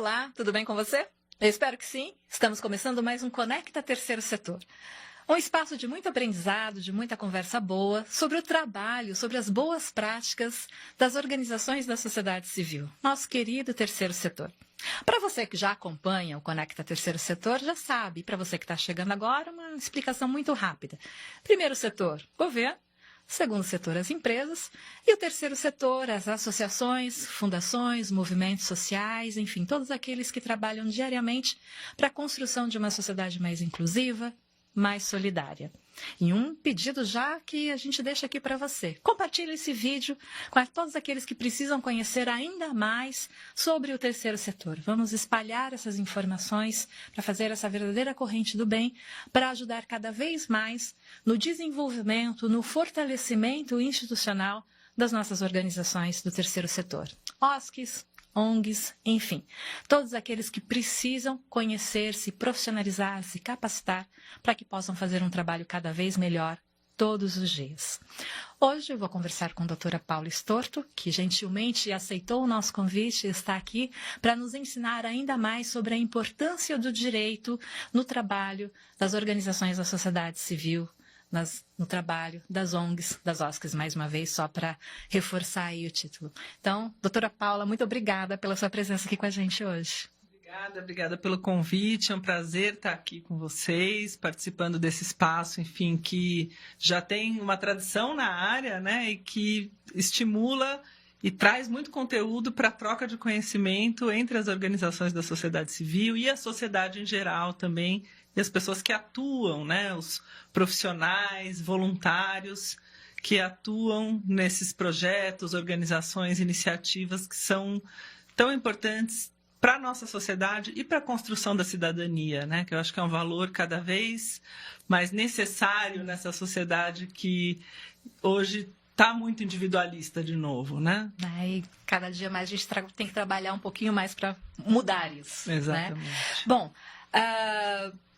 Olá, tudo bem com você? Eu espero que sim. Estamos começando mais um Conecta Terceiro Setor. Um espaço de muito aprendizado, de muita conversa boa, sobre o trabalho, sobre as boas práticas das organizações da sociedade civil, nosso querido terceiro setor. Para você que já acompanha o Conecta Terceiro Setor, já sabe. Para você que está chegando agora, uma explicação muito rápida. Primeiro setor, governo. Segundo setor, as empresas. E o terceiro setor, as associações, fundações, movimentos sociais, enfim, todos aqueles que trabalham diariamente para a construção de uma sociedade mais inclusiva, mais solidária. E um pedido já que a gente deixa aqui para você. Compartilhe esse vídeo com todos aqueles que precisam conhecer ainda mais sobre o terceiro setor. Vamos espalhar essas informações para fazer essa verdadeira corrente do bem, para ajudar cada vez mais no desenvolvimento, no fortalecimento institucional das nossas organizações do terceiro setor. OSCs, ONGs, enfim, todos aqueles que precisam conhecer, se profissionalizar, se capacitar para que possam fazer um trabalho cada vez melhor todos os dias. Hoje eu vou conversar com a doutora Paula Storto, que gentilmente aceitou o nosso convite e está aqui para nos ensinar ainda mais sobre a importância do direito no trabalho das organizações da sociedade civil, no trabalho das ONGs, das OSCs, mais uma vez, só para reforçar aí o título. Então, doutora Paula, muito obrigada pela sua presença aqui com a gente hoje. Obrigada pelo convite, é um prazer estar aqui com vocês, participando desse espaço, enfim, que já tem uma tradição na área, né, e que estimula e traz muito conteúdo para a troca de conhecimento entre as organizações da sociedade civil e a sociedade em geral também, e as pessoas que atuam, né, os profissionais, voluntários que atuam nesses projetos, organizações, iniciativas que são tão importantes para a nossa sociedade e para a construção da cidadania, né, que eu acho que é um valor cada vez mais necessário nessa sociedade que hoje está muito individualista de novo, né? E cada dia mais a gente tem que trabalhar um pouquinho mais para mudar isso. Exatamente. Né? Bom,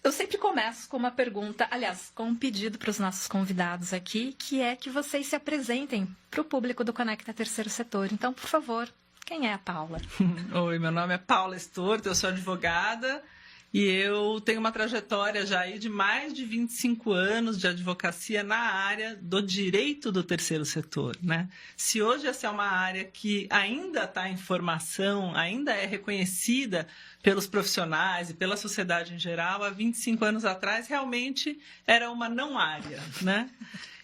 eu sempre começo com uma pergunta, aliás, com um pedido para os nossos convidados aqui, que é que vocês se apresentem para o público do Conecta Terceiro Setor. Então, por favor, quem é a Paula? Oi, meu nome é Paula Storto, eu sou advogada e eu tenho uma trajetória já aí de mais de 25 anos de advocacia na área do direito do terceiro setor, né? Se hoje essa é uma área que ainda está em formação, ainda é reconhecida pelos profissionais e pela sociedade em geral, há 25 anos atrás realmente era uma não área, né?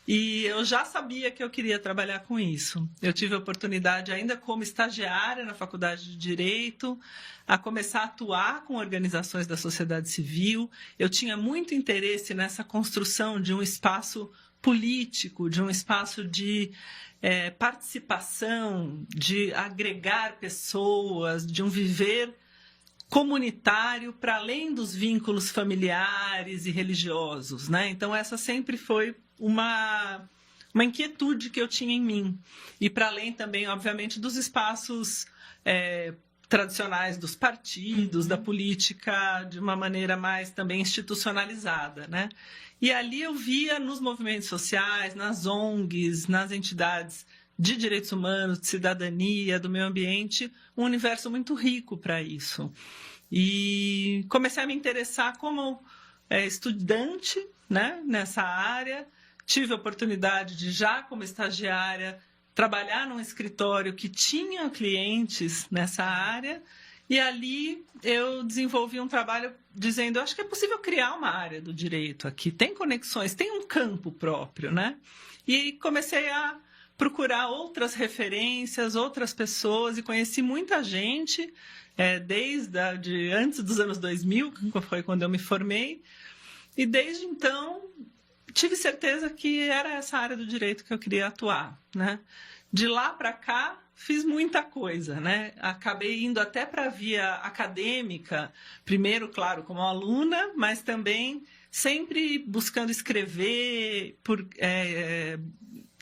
E eu já sabia que eu queria trabalhar com isso. Eu tive a oportunidade, ainda como estagiária na Faculdade de Direito, a começar a atuar com organizações da sociedade civil. Eu tinha muito interesse nessa construção de um espaço político, de um espaço de participação, de agregar pessoas, de um viver comunitário para além dos vínculos familiares e religiosos, né? Então, essa sempre foi uma inquietude que eu tinha em mim. E para além também, obviamente, dos espaços tradicionais dos partidos, da política, de uma maneira mais também institucionalizada, né? E ali eu via nos movimentos sociais, nas ONGs, nas entidades de direitos humanos, de cidadania, do meio ambiente, um universo muito rico para isso. E comecei a me interessar como estudante, né, nessa área. Tive a oportunidade de, já como estagiária, trabalhar num escritório que tinha clientes nessa área. E ali eu desenvolvi um trabalho dizendo, acho que é possível criar uma área do direito aqui. Tem conexões, tem um campo próprio, né? E comecei a procurar outras referências, outras pessoas, e conheci muita gente, desde antes dos anos 2000, que foi quando eu me formei, e desde então tive certeza que era essa área do direito que eu queria atuar, né? De lá para cá, fiz muita coisa, né? Acabei indo até para a via acadêmica, primeiro, claro, como aluna, mas também sempre buscando escrever,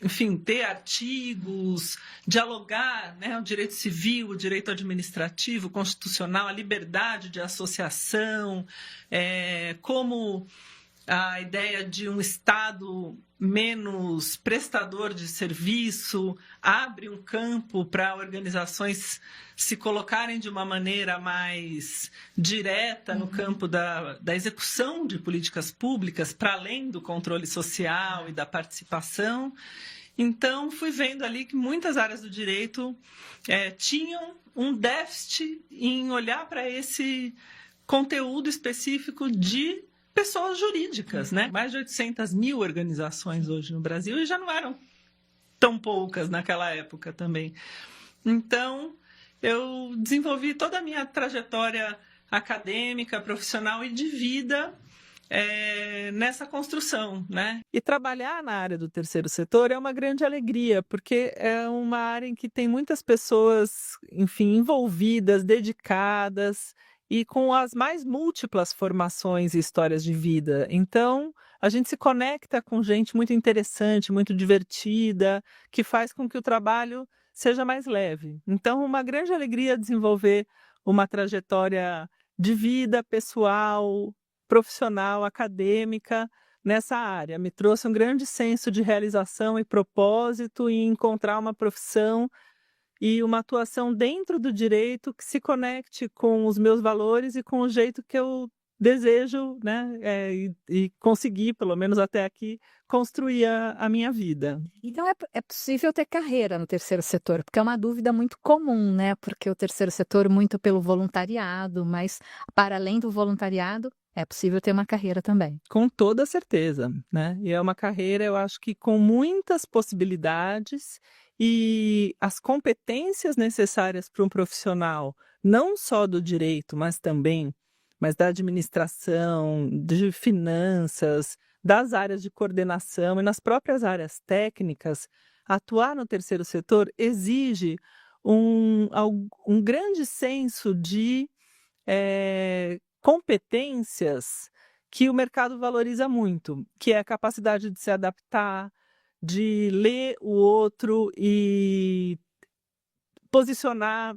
enfim, ter artigos, dialogar, né, o direito civil, o direito administrativo, constitucional, a liberdade de associação, como a ideia de um Estado menos prestador de serviço abre um campo para organizações se colocarem de uma maneira mais direta no campo da execução de políticas públicas, para além do controle social e da participação. Então, fui vendo ali que muitas áreas do direito tinham um déficit em olhar para esse conteúdo específico de pessoas jurídicas, né? Mais de 800 mil organizações hoje no Brasil e já não eram tão poucas naquela época também. Então, eu desenvolvi toda a minha trajetória acadêmica, profissional e de vida nessa construção, né? E trabalhar na área do terceiro setor é uma grande alegria, porque é uma área em que tem muitas pessoas, enfim, envolvidas, dedicadas e com as mais múltiplas formações e histórias de vida. Então, a gente se conecta com gente muito interessante, muito divertida, que faz com que o trabalho seja mais leve. Então, uma grande alegria desenvolver uma trajetória de vida pessoal, profissional, acadêmica nessa área. Me trouxe um grande senso de realização e propósito em encontrar uma profissão e uma atuação dentro do direito que se conecte com os meus valores e com o jeito que eu desejo, né, e conseguir, pelo menos até aqui, construir a minha vida. Então é possível ter carreira no terceiro setor, porque é uma dúvida muito comum, né? Porque o terceiro setor muito pelo voluntariado, mas para além do voluntariado, é possível ter uma carreira também. Com toda certeza, né? E é uma carreira, eu acho que com muitas possibilidades e as competências necessárias para um profissional, não só do direito, mas da administração, de finanças, das áreas de coordenação e nas próprias áreas técnicas, atuar no terceiro setor exige um grande senso de competências que o mercado valoriza muito, que é a capacidade de se adaptar, de ler o outro e posicionar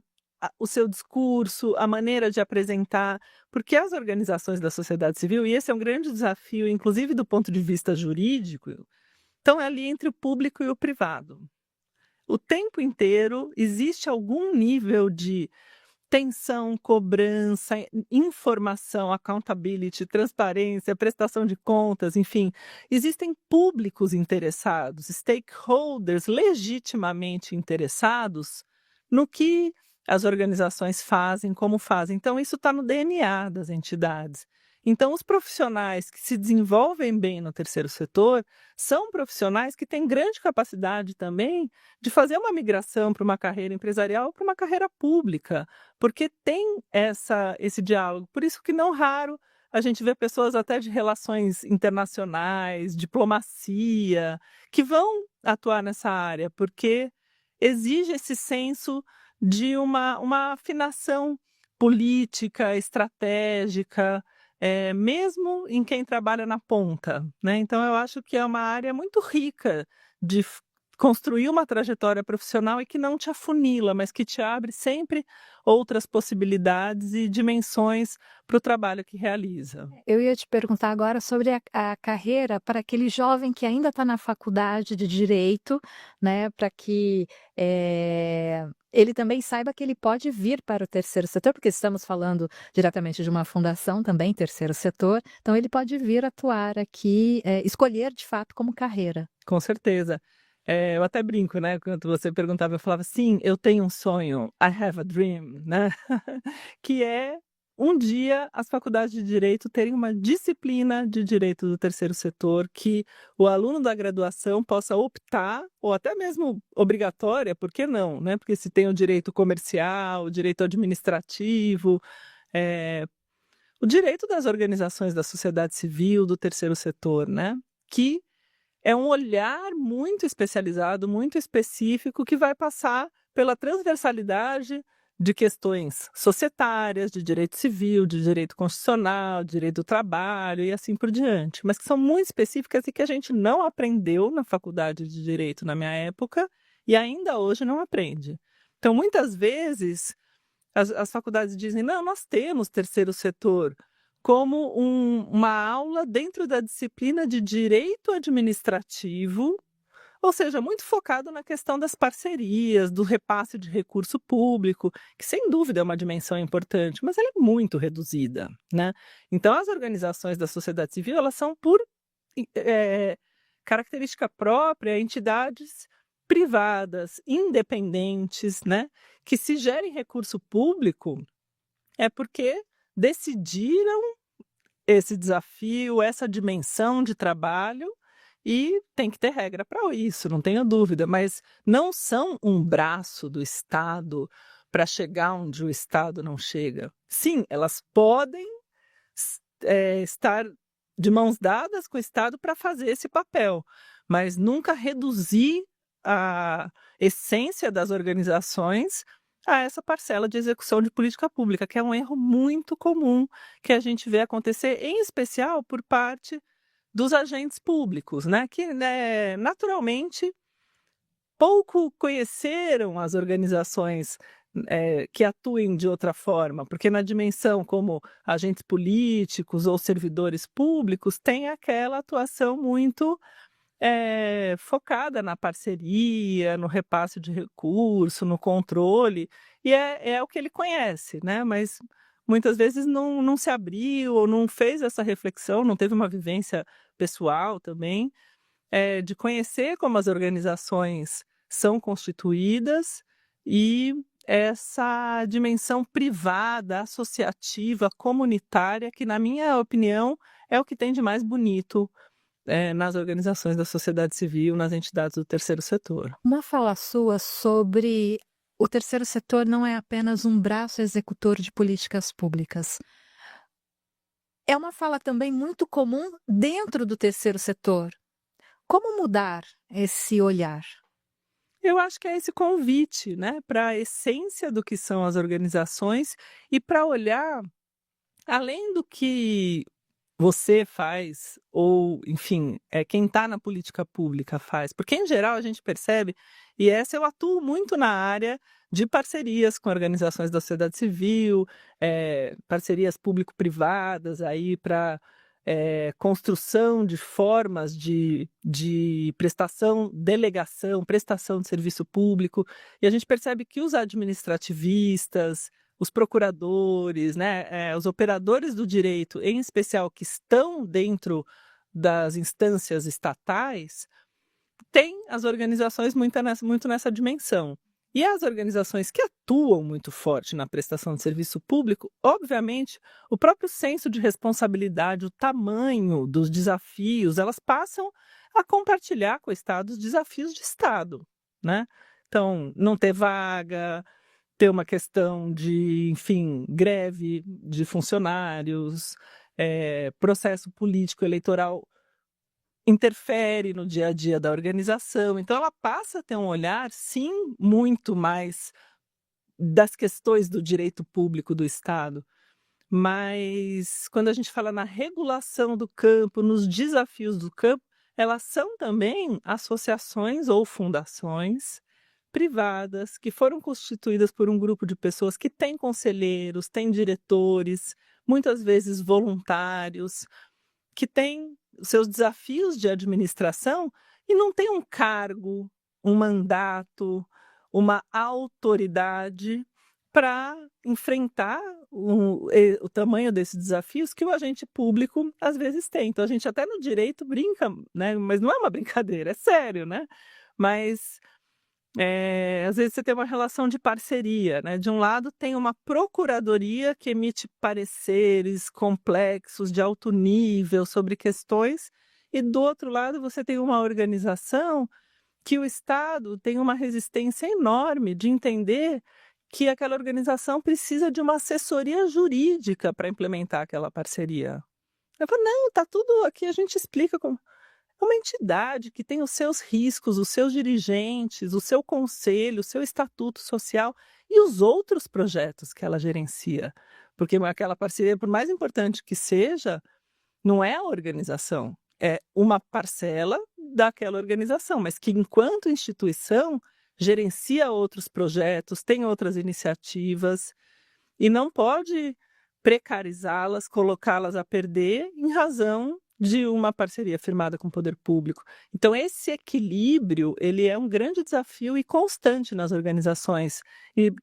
o seu discurso, a maneira de apresentar, porque as organizações da sociedade civil, e esse é um grande desafio, inclusive do ponto de vista jurídico, estão ali entre o público e o privado. O tempo inteiro existe algum nível de tensão, cobrança, informação, accountability, transparência, prestação de contas, enfim. Existem públicos interessados, stakeholders legitimamente interessados no que as organizações fazem, como fazem. Então, isso está no DNA das entidades. Então, os profissionais que se desenvolvem bem no terceiro setor são profissionais que têm grande capacidade também de fazer uma migração para uma carreira empresarial ou para uma carreira pública, porque tem esse diálogo. Por isso que não raro a gente vê pessoas até de relações internacionais, diplomacia, que vão atuar nessa área, porque exige esse senso de uma afinação política, estratégica, mesmo em quem trabalha na ponta, né? Então, eu acho que é uma área muito rica de construir uma trajetória profissional e que não te afunila, mas que te abre sempre outras possibilidades e dimensões para o trabalho que realiza. Eu ia te perguntar agora sobre a carreira para aquele jovem que ainda está na faculdade de Direito, né? Para que ele também saiba que ele pode vir para o terceiro setor, porque estamos falando diretamente de uma fundação também, terceiro setor, então ele pode vir atuar aqui, escolher de fato como carreira. Com certeza. Eu até brinco, né? Quando você perguntava, eu falava, sim, eu tenho um sonho, I have a dream, né? Que é um dia as faculdades de Direito terem uma disciplina de Direito do terceiro setor, que o aluno da graduação possa optar, ou até mesmo obrigatória, por que não, né? Porque se tem o direito comercial, o direito administrativo, o direito das organizações da sociedade civil, do terceiro setor, né? Que é um olhar muito especializado, muito específico, que vai passar pela transversalidade de questões societárias, de direito civil, de direito constitucional, de direito do trabalho e assim por diante, mas que são muito específicas e que a gente não aprendeu na faculdade de Direito na minha época e ainda hoje não aprende. Então, muitas vezes, as faculdades dizem, não, nós temos terceiro setor, como uma aula dentro da disciplina de direito administrativo, Ou seja, muito focado na questão das parcerias, do repasse de recurso público, que sem dúvida é uma dimensão importante, mas ela é muito reduzida, né? Então, as organizações da sociedade civil, elas são por característica própria, entidades privadas, independentes, né? Que se gerem recurso público é porque decidiram esse desafio, essa dimensão de trabalho, e tem que ter regra para isso, não tenha dúvida, mas não são um braço do Estado para chegar onde o Estado não chega. Sim, elas podem estar de mãos dadas com o Estado para fazer esse papel, mas nunca reduzir a essência das organizações a essa parcela de execução de política pública, que é um erro muito comum que a gente vê acontecer, em especial por parte dos agentes públicos, né? Que naturalmente pouco conheceram as organizações que atuem de outra forma, porque na dimensão como agentes políticos ou servidores públicos tem aquela atuação muito focada na parceria, no repasse de recurso, no controle, e é o que ele conhece, né? Mas muitas vezes não se abriu ou não fez essa reflexão, não teve uma vivência pessoal também, de conhecer como as organizações são constituídas e essa dimensão privada, associativa, comunitária, que, na minha opinião, é o que tem de mais bonito nas organizações da sociedade civil, nas entidades do terceiro setor. Uma fala sua sobre o terceiro setor não é apenas um braço executor de políticas públicas. É uma fala também muito comum dentro do terceiro setor. Como mudar esse olhar? Eu acho que é esse convite, né, para a essência do que são as organizações e para olhar além do que você faz, ou, enfim, quem está na política pública faz. Porque, em geral, a gente percebe, e essa eu atuo muito na área de parcerias com organizações da sociedade civil, parcerias público-privadas aí para construção de formas de prestação, delegação, prestação de serviço público, e a gente percebe que os administrativistas, os procuradores, né, os operadores do direito, em especial que estão dentro das instâncias estatais, têm as organizações muito nessa dimensão. E as organizações que atuam muito forte na prestação de serviço público, obviamente, o próprio senso de responsabilidade, o tamanho dos desafios, elas passam a compartilhar com o Estado os desafios de Estado, né? Então, não ter vaga, ter uma questão de, enfim, greve de funcionários, processo político eleitoral interfere no dia a dia da organização. Então, ela passa a ter um olhar, sim, muito mais das questões do direito público do Estado. Mas, quando a gente fala na regulação do campo, nos desafios do campo, elas são também associações ou fundações privadas que foram constituídas por um grupo de pessoas que têm conselheiros, têm diretores, muitas vezes voluntários, que têm os seus desafios de administração e não tem um cargo, um mandato, uma autoridade para enfrentar o tamanho desses desafios que o agente público às vezes tem. Então a gente até no direito brinca, né? Mas não é uma brincadeira, é sério, né? Mas às vezes você tem uma relação de parceria, né? De um lado tem uma procuradoria que emite pareceres complexos de alto nível sobre questões, e do outro lado você tem uma organização que o Estado tem uma resistência enorme de entender que aquela organização precisa de uma assessoria jurídica para implementar aquela parceria. Eu falo, não, tá tudo aqui, a gente explica como... É uma entidade que tem os seus riscos, os seus dirigentes, o seu conselho, o seu estatuto social e os outros projetos que ela gerencia. Porque aquela parceria, por mais importante que seja, não é a organização, é uma parcela daquela organização, mas que, enquanto instituição, gerencia outros projetos, tem outras iniciativas e não pode precarizá-las, colocá-las a perder em razão de uma parceria firmada com o poder público. Então, esse equilíbrio, ele é um grande desafio e constante nas organizações.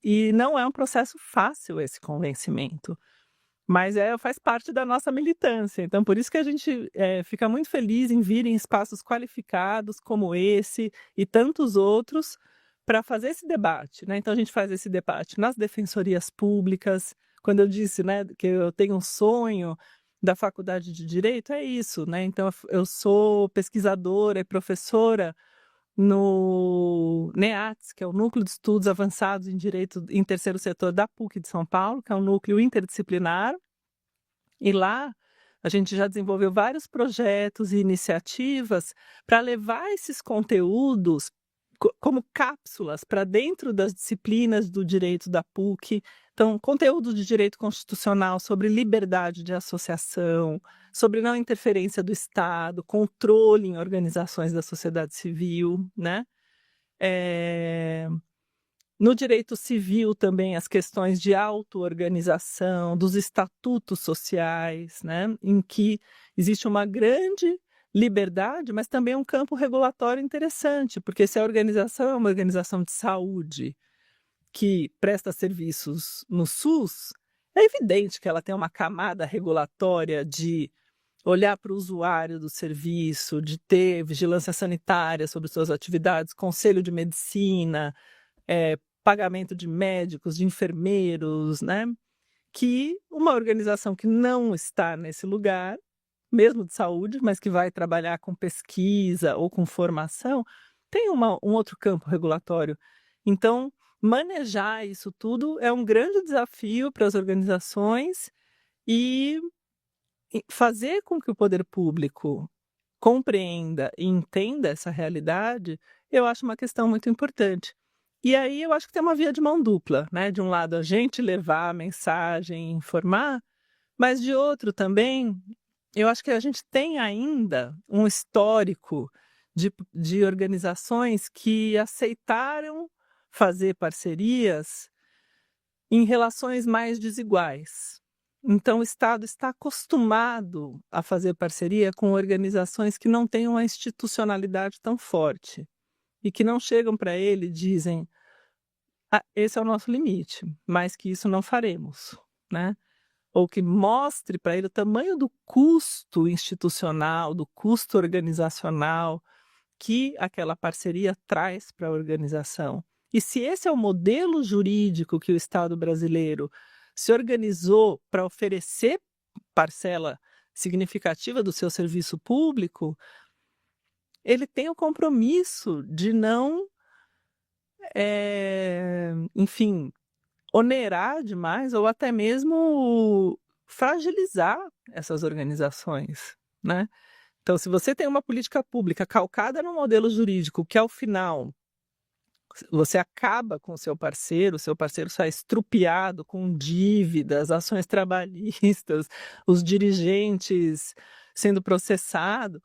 E não é um processo fácil esse convencimento, mas faz parte da nossa militância. Então, por isso que a gente fica muito feliz em vir em espaços qualificados como esse e tantos outros para fazer esse debate, né? Então, a gente faz esse debate nas defensorias públicas. Quando eu disse, né, que eu tenho um sonho da Faculdade de Direito, é isso, né? Então, eu sou pesquisadora e professora no NEATS, que é o Núcleo de Estudos Avançados em Direito em Terceiro Setor da PUC de São Paulo, que é um núcleo interdisciplinar, e lá a gente já desenvolveu vários projetos e iniciativas para levar esses conteúdos como cápsulas para dentro das disciplinas do direito da PUC. Então, conteúdo de direito constitucional sobre liberdade de associação, sobre não interferência do Estado, controle em organizações da sociedade civil, né? No direito civil também as questões de auto-organização, dos estatutos sociais, né? Em que existe uma grande liberdade, mas também um campo regulatório interessante, porque se a organização é uma organização de saúde que presta serviços no SUS, é evidente que ela tem uma camada regulatória de olhar para o usuário do serviço, de ter vigilância sanitária sobre suas atividades, conselho de medicina, pagamento de médicos, de enfermeiros, né? Que uma organização que não está nesse lugar, mesmo de saúde, mas que vai trabalhar com pesquisa ou com formação, tem um outro campo regulatório. Então, manejar isso tudo é um grande desafio para as organizações e fazer com que o poder público compreenda e entenda essa realidade, eu acho uma questão muito importante. E aí eu acho que tem uma via de mão dupla, né? De um lado, a gente levar a mensagem, informar, mas de outro também, eu acho que a gente tem ainda um histórico de organizações que aceitaram fazer parcerias em relações mais desiguais. Então, o Estado está acostumado a fazer parceria com organizações que não têm uma institucionalidade tão forte e que não chegam para ele e dizem: esse é o nosso limite, mais que isso não faremos, né? Ou que mostre para ele o tamanho do custo institucional, do custo organizacional que aquela parceria traz para a organização. E se esse é o modelo jurídico que o Estado brasileiro se organizou para oferecer parcela significativa do seu serviço público, ele tem o compromisso de não, enfim, onerar demais ou até mesmo fragilizar essas organizações, né? Então, se você tem uma política pública calcada no modelo jurídico, que ao final você acaba com o seu parceiro sai estrupiado com dívidas, ações trabalhistas, os dirigentes sendo processados,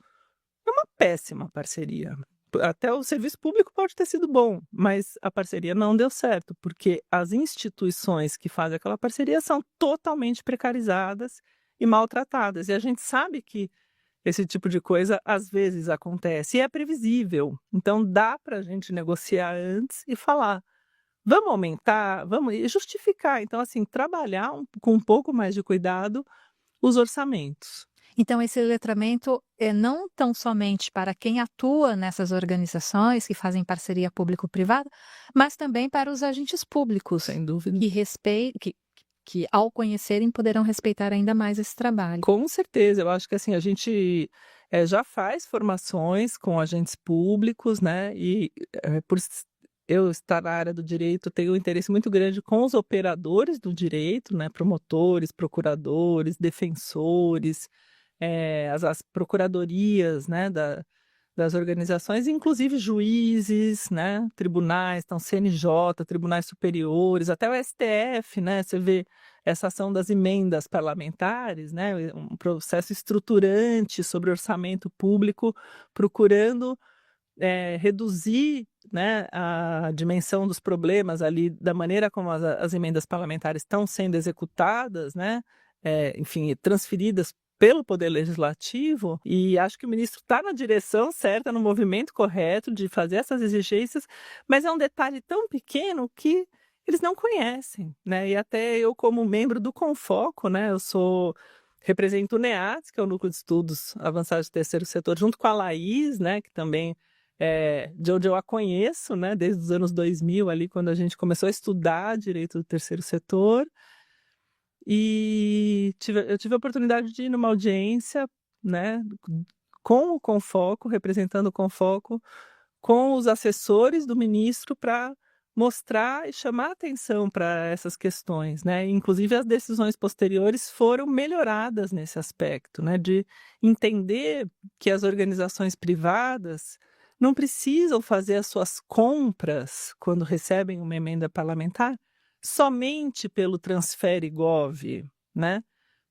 é uma péssima parceria. Até o serviço público pode ter sido bom, mas a parceria não deu certo, porque as instituições que fazem aquela parceria são totalmente precarizadas e maltratadas. E a gente sabe que esse tipo de coisa às vezes acontece e é previsível. Então dá para a gente negociar antes e falar: vamos aumentar, vamos justificar. Então, assim, trabalhar com um pouco mais de cuidado os orçamentos. Então, esse letramento é não tão somente para quem atua nessas organizações que fazem parceria público-privada, mas também para os agentes públicos, Sem dúvida. que ao conhecerem poderão respeitar ainda mais esse trabalho. Com certeza, eu acho que assim, a gente já faz formações com agentes públicos, né? E por eu estar na área do direito, tenho um interesse muito grande com os operadores do direito, né? Promotores, procuradores, defensores, as procuradorias, né? Das organizações, inclusive juízes, né? Tribunais, então CNJ, tribunais superiores, até o STF, né? Você vê essa ação das emendas parlamentares, né? Um processo estruturante sobre orçamento público, procurando reduzir, né, a dimensão dos problemas ali, da maneira como as emendas parlamentares estão sendo executadas, né? Enfim, transferidas pelo Poder Legislativo, e acho que o ministro está na direção certa, no movimento correto de fazer essas exigências, mas é um detalhe tão pequeno que eles não conhecem, né? E até eu, como membro do Confoco, né, represento o NEATS, que é o Núcleo de Estudos Avançados do Terceiro Setor, junto com a Laís, né, que também de onde eu a conheço, né, desde os anos 2000, ali, quando a gente começou a estudar direito do terceiro setor. E eu tive a oportunidade de ir numa audiência, né, com o Confoco, representando o Confoco, com os assessores do ministro para mostrar e chamar atenção para essas questões, né? Inclusive as decisões posteriores foram melhoradas nesse aspecto, né? De entender que as organizações privadas não precisam fazer as suas compras quando recebem uma emenda parlamentar somente pelo Transfere Gov, né?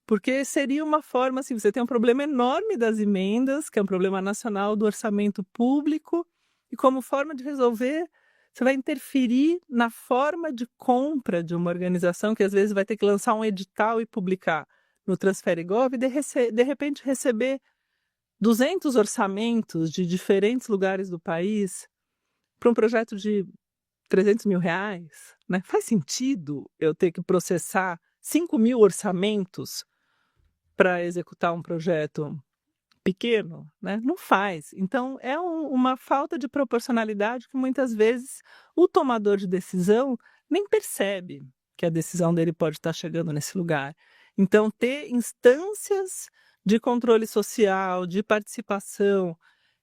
Porque seria uma forma, assim, você tem um problema enorme das emendas, que é um problema nacional do orçamento público, e como forma de resolver, você vai interferir na forma de compra de uma organização que às vezes vai ter que lançar um edital e publicar no Transfere Gov e de repente receber 200 orçamentos de diferentes lugares do país para um projeto de 300 mil reais, né? Faz sentido eu ter que processar 5 mil orçamentos para executar um projeto pequeno, né? Não faz. Então, é uma falta de proporcionalidade que muitas vezes o tomador de decisão nem percebe que a decisão dele pode estar chegando nesse lugar. Então, ter instâncias de controle social, de participação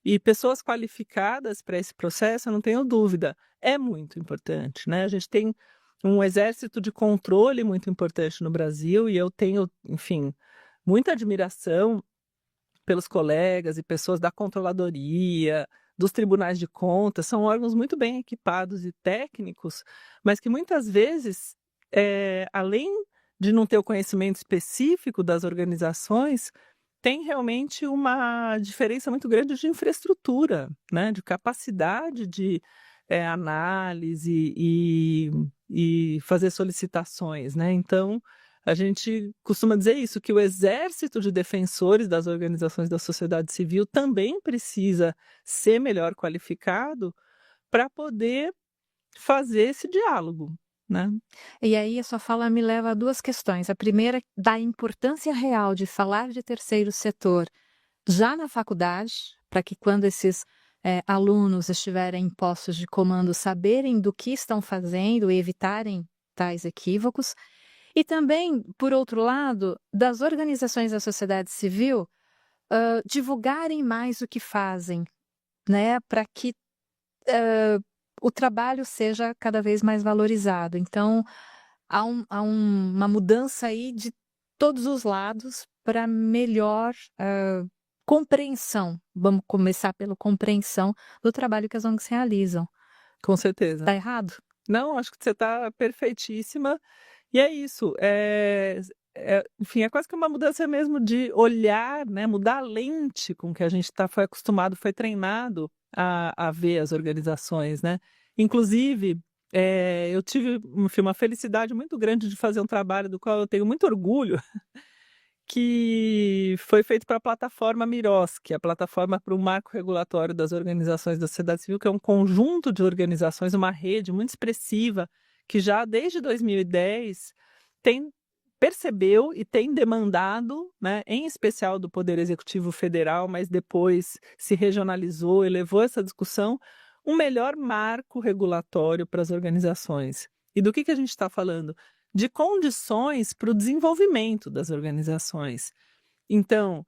e pessoas qualificadas para esse processo, eu não tenho dúvida, é muito importante, né? A gente tem um exército de controle muito importante no Brasil e eu tenho, enfim, muita admiração pelos colegas e pessoas da controladoria, dos tribunais de contas, são órgãos muito bem equipados e técnicos, mas que muitas vezes, além de não ter o conhecimento específico das organizações, tem realmente uma diferença muito grande de infraestrutura, né? De capacidade de análise e fazer solicitações, né? Então, a gente costuma dizer isso, que o exército de defensores das organizações da sociedade civil também precisa ser melhor qualificado para poder fazer esse diálogo, né? E aí a sua fala me leva a duas questões. A primeira, da importância real de falar de terceiro setor já na faculdade, para que quando esses alunos estiverem em postos de comando saberem do que estão fazendo e evitarem tais equívocos. E também, por outro lado, das organizações da sociedade civil divulgarem mais o que fazem, né, para que o trabalho seja cada vez mais valorizado. Então, há uma mudança aí de todos os lados para melhor compreensão. Vamos começar pela compreensão do trabalho que as ONGs realizam. Com certeza. Está errado? Não, acho que você está perfeitíssima. E é isso, enfim, é quase que uma mudança mesmo de olhar, né, mudar a lente com que a gente foi acostumado, foi treinado a ver as organizações, né? Inclusive, eu tive uma felicidade muito grande de fazer um trabalho do qual eu tenho muito orgulho, que foi feito para a plataforma Miros, que é a plataforma para o marco regulatório das organizações da sociedade civil, que é um conjunto de organizações, uma rede muito expressiva, que já desde 2010 percebeu e tem demandado, né, em especial do Poder Executivo Federal, mas depois se regionalizou e levou essa discussão, um melhor marco regulatório para as organizações. E do que a gente está falando? De condições para o desenvolvimento das organizações. Então,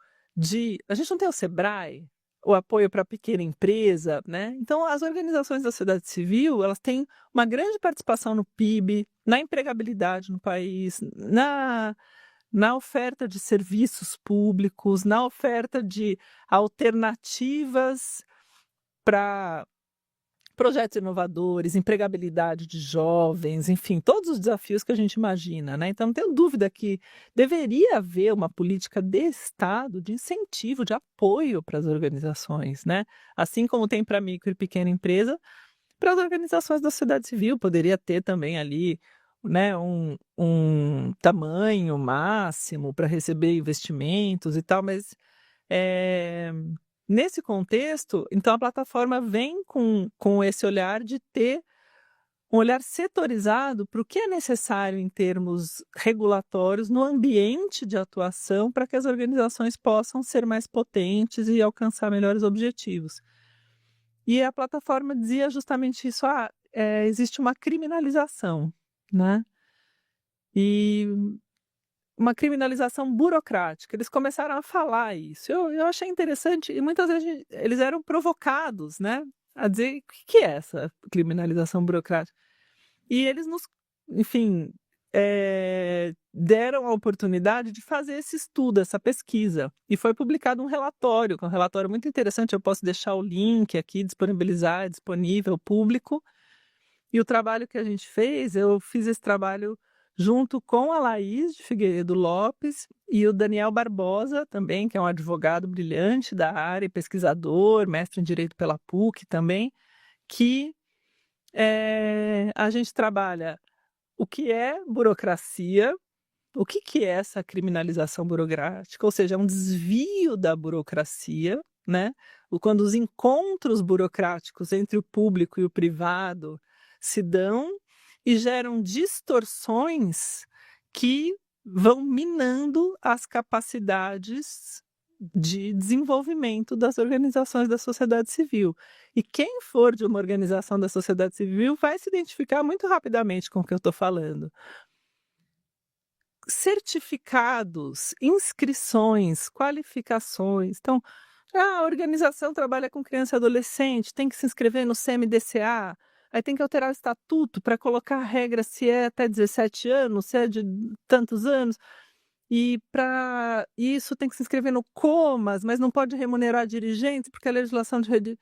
a gente não tem o SEBRAE, o apoio para a pequena empresa, né? Então, as organizações da sociedade civil, elas têm uma grande participação no PIB, na empregabilidade no país, na oferta de serviços públicos, na oferta de alternativas para projetos inovadores, empregabilidade de jovens, enfim, todos os desafios que a gente imagina, né? Então, não tenho dúvida que deveria haver uma política de Estado de incentivo, de apoio para as organizações, né? Assim como tem para micro e pequena empresa, para as organizações da sociedade civil, poderia ter também ali né, um tamanho máximo para receber investimentos e tal, mas nesse contexto, então a plataforma vem com esse olhar de ter um olhar setorizado para o que é necessário em termos regulatórios no ambiente de atuação para que as organizações possam ser mais potentes e alcançar melhores objetivos. E a plataforma dizia justamente isso, existe uma criminalização, né? E uma criminalização burocrática. Eles começaram a falar isso. Eu achei interessante, e muitas vezes eles eram provocados, né? A dizer o que é essa criminalização burocrática. E eles enfim, deram a oportunidade de fazer esse estudo, essa pesquisa. E foi publicado um relatório, que é um relatório muito interessante. Eu posso deixar o link aqui, disponibilizar, é disponível, público. E o trabalho que a gente fez, eu fiz esse trabalho junto com a Laís de Figueiredo Lopes e o Daniel Barbosa também, que é um advogado brilhante da área, pesquisador, mestre em Direito pela PUC também, que a gente trabalha o que é burocracia, o que é essa criminalização burocrática, ou seja, um desvio da burocracia, né? Quando os encontros burocráticos entre o público e o privado se dão e geram distorções que vão minando as capacidades de desenvolvimento das organizações da sociedade civil. E quem for de uma organização da sociedade civil vai se identificar muito rapidamente com o que eu estou falando. Certificados, inscrições, qualificações. Então, a organização trabalha com criança e adolescente, tem que se inscrever no CMDCA, aí tem que alterar o estatuto para colocar a regra se é até 17 anos, se é de tantos anos. E para isso tem que se inscrever no COMAS, mas não pode remunerar dirigentes, porque a legislação de rede.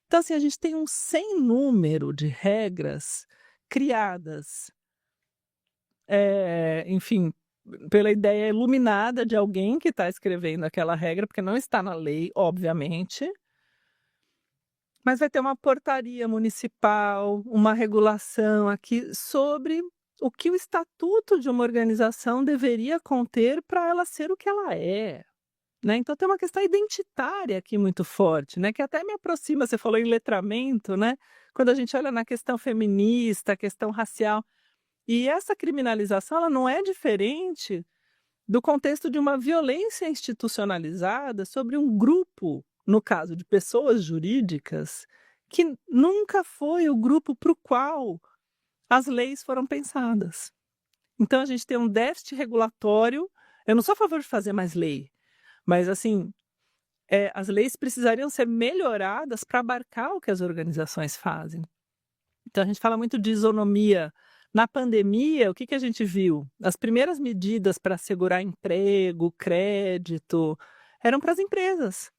Então, assim, a gente tem um sem número de regras criadas, enfim, pela ideia iluminada de alguém que está escrevendo aquela regra, porque não está na lei, obviamente. Mas vai ter uma portaria municipal, uma regulação aqui sobre o que o estatuto de uma organização deveria conter para ela ser o que ela é. Né? Então tem uma questão identitária aqui muito forte, né? Que até me aproxima, você falou em letramento, né? Quando a gente olha na questão feminista, questão racial. E essa criminalização ela não é diferente do contexto de uma violência institucionalizada sobre um grupo, no caso de pessoas jurídicas, que nunca foi o grupo para o qual as leis foram pensadas. Então, a gente tem um déficit regulatório. Eu não sou a favor de fazer mais lei, mas, assim, as leis precisariam ser melhoradas para abarcar o que as organizações fazem. Então, a gente fala muito de isonomia. Na pandemia, o que a gente viu? As primeiras medidas para assegurar emprego, crédito, eram para as empresas.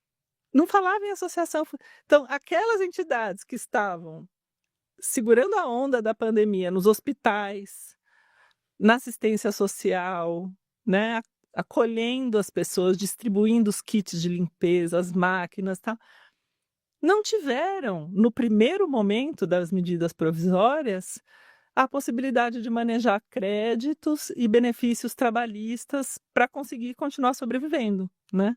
Não falava em associação. Então, aquelas entidades que estavam segurando a onda da pandemia nos hospitais, na assistência social, né, acolhendo as pessoas, distribuindo os kits de limpeza, as máquinas, tal, não tiveram, no primeiro momento das medidas provisórias, a possibilidade de manejar créditos e benefícios trabalhistas para conseguir continuar sobrevivendo, né?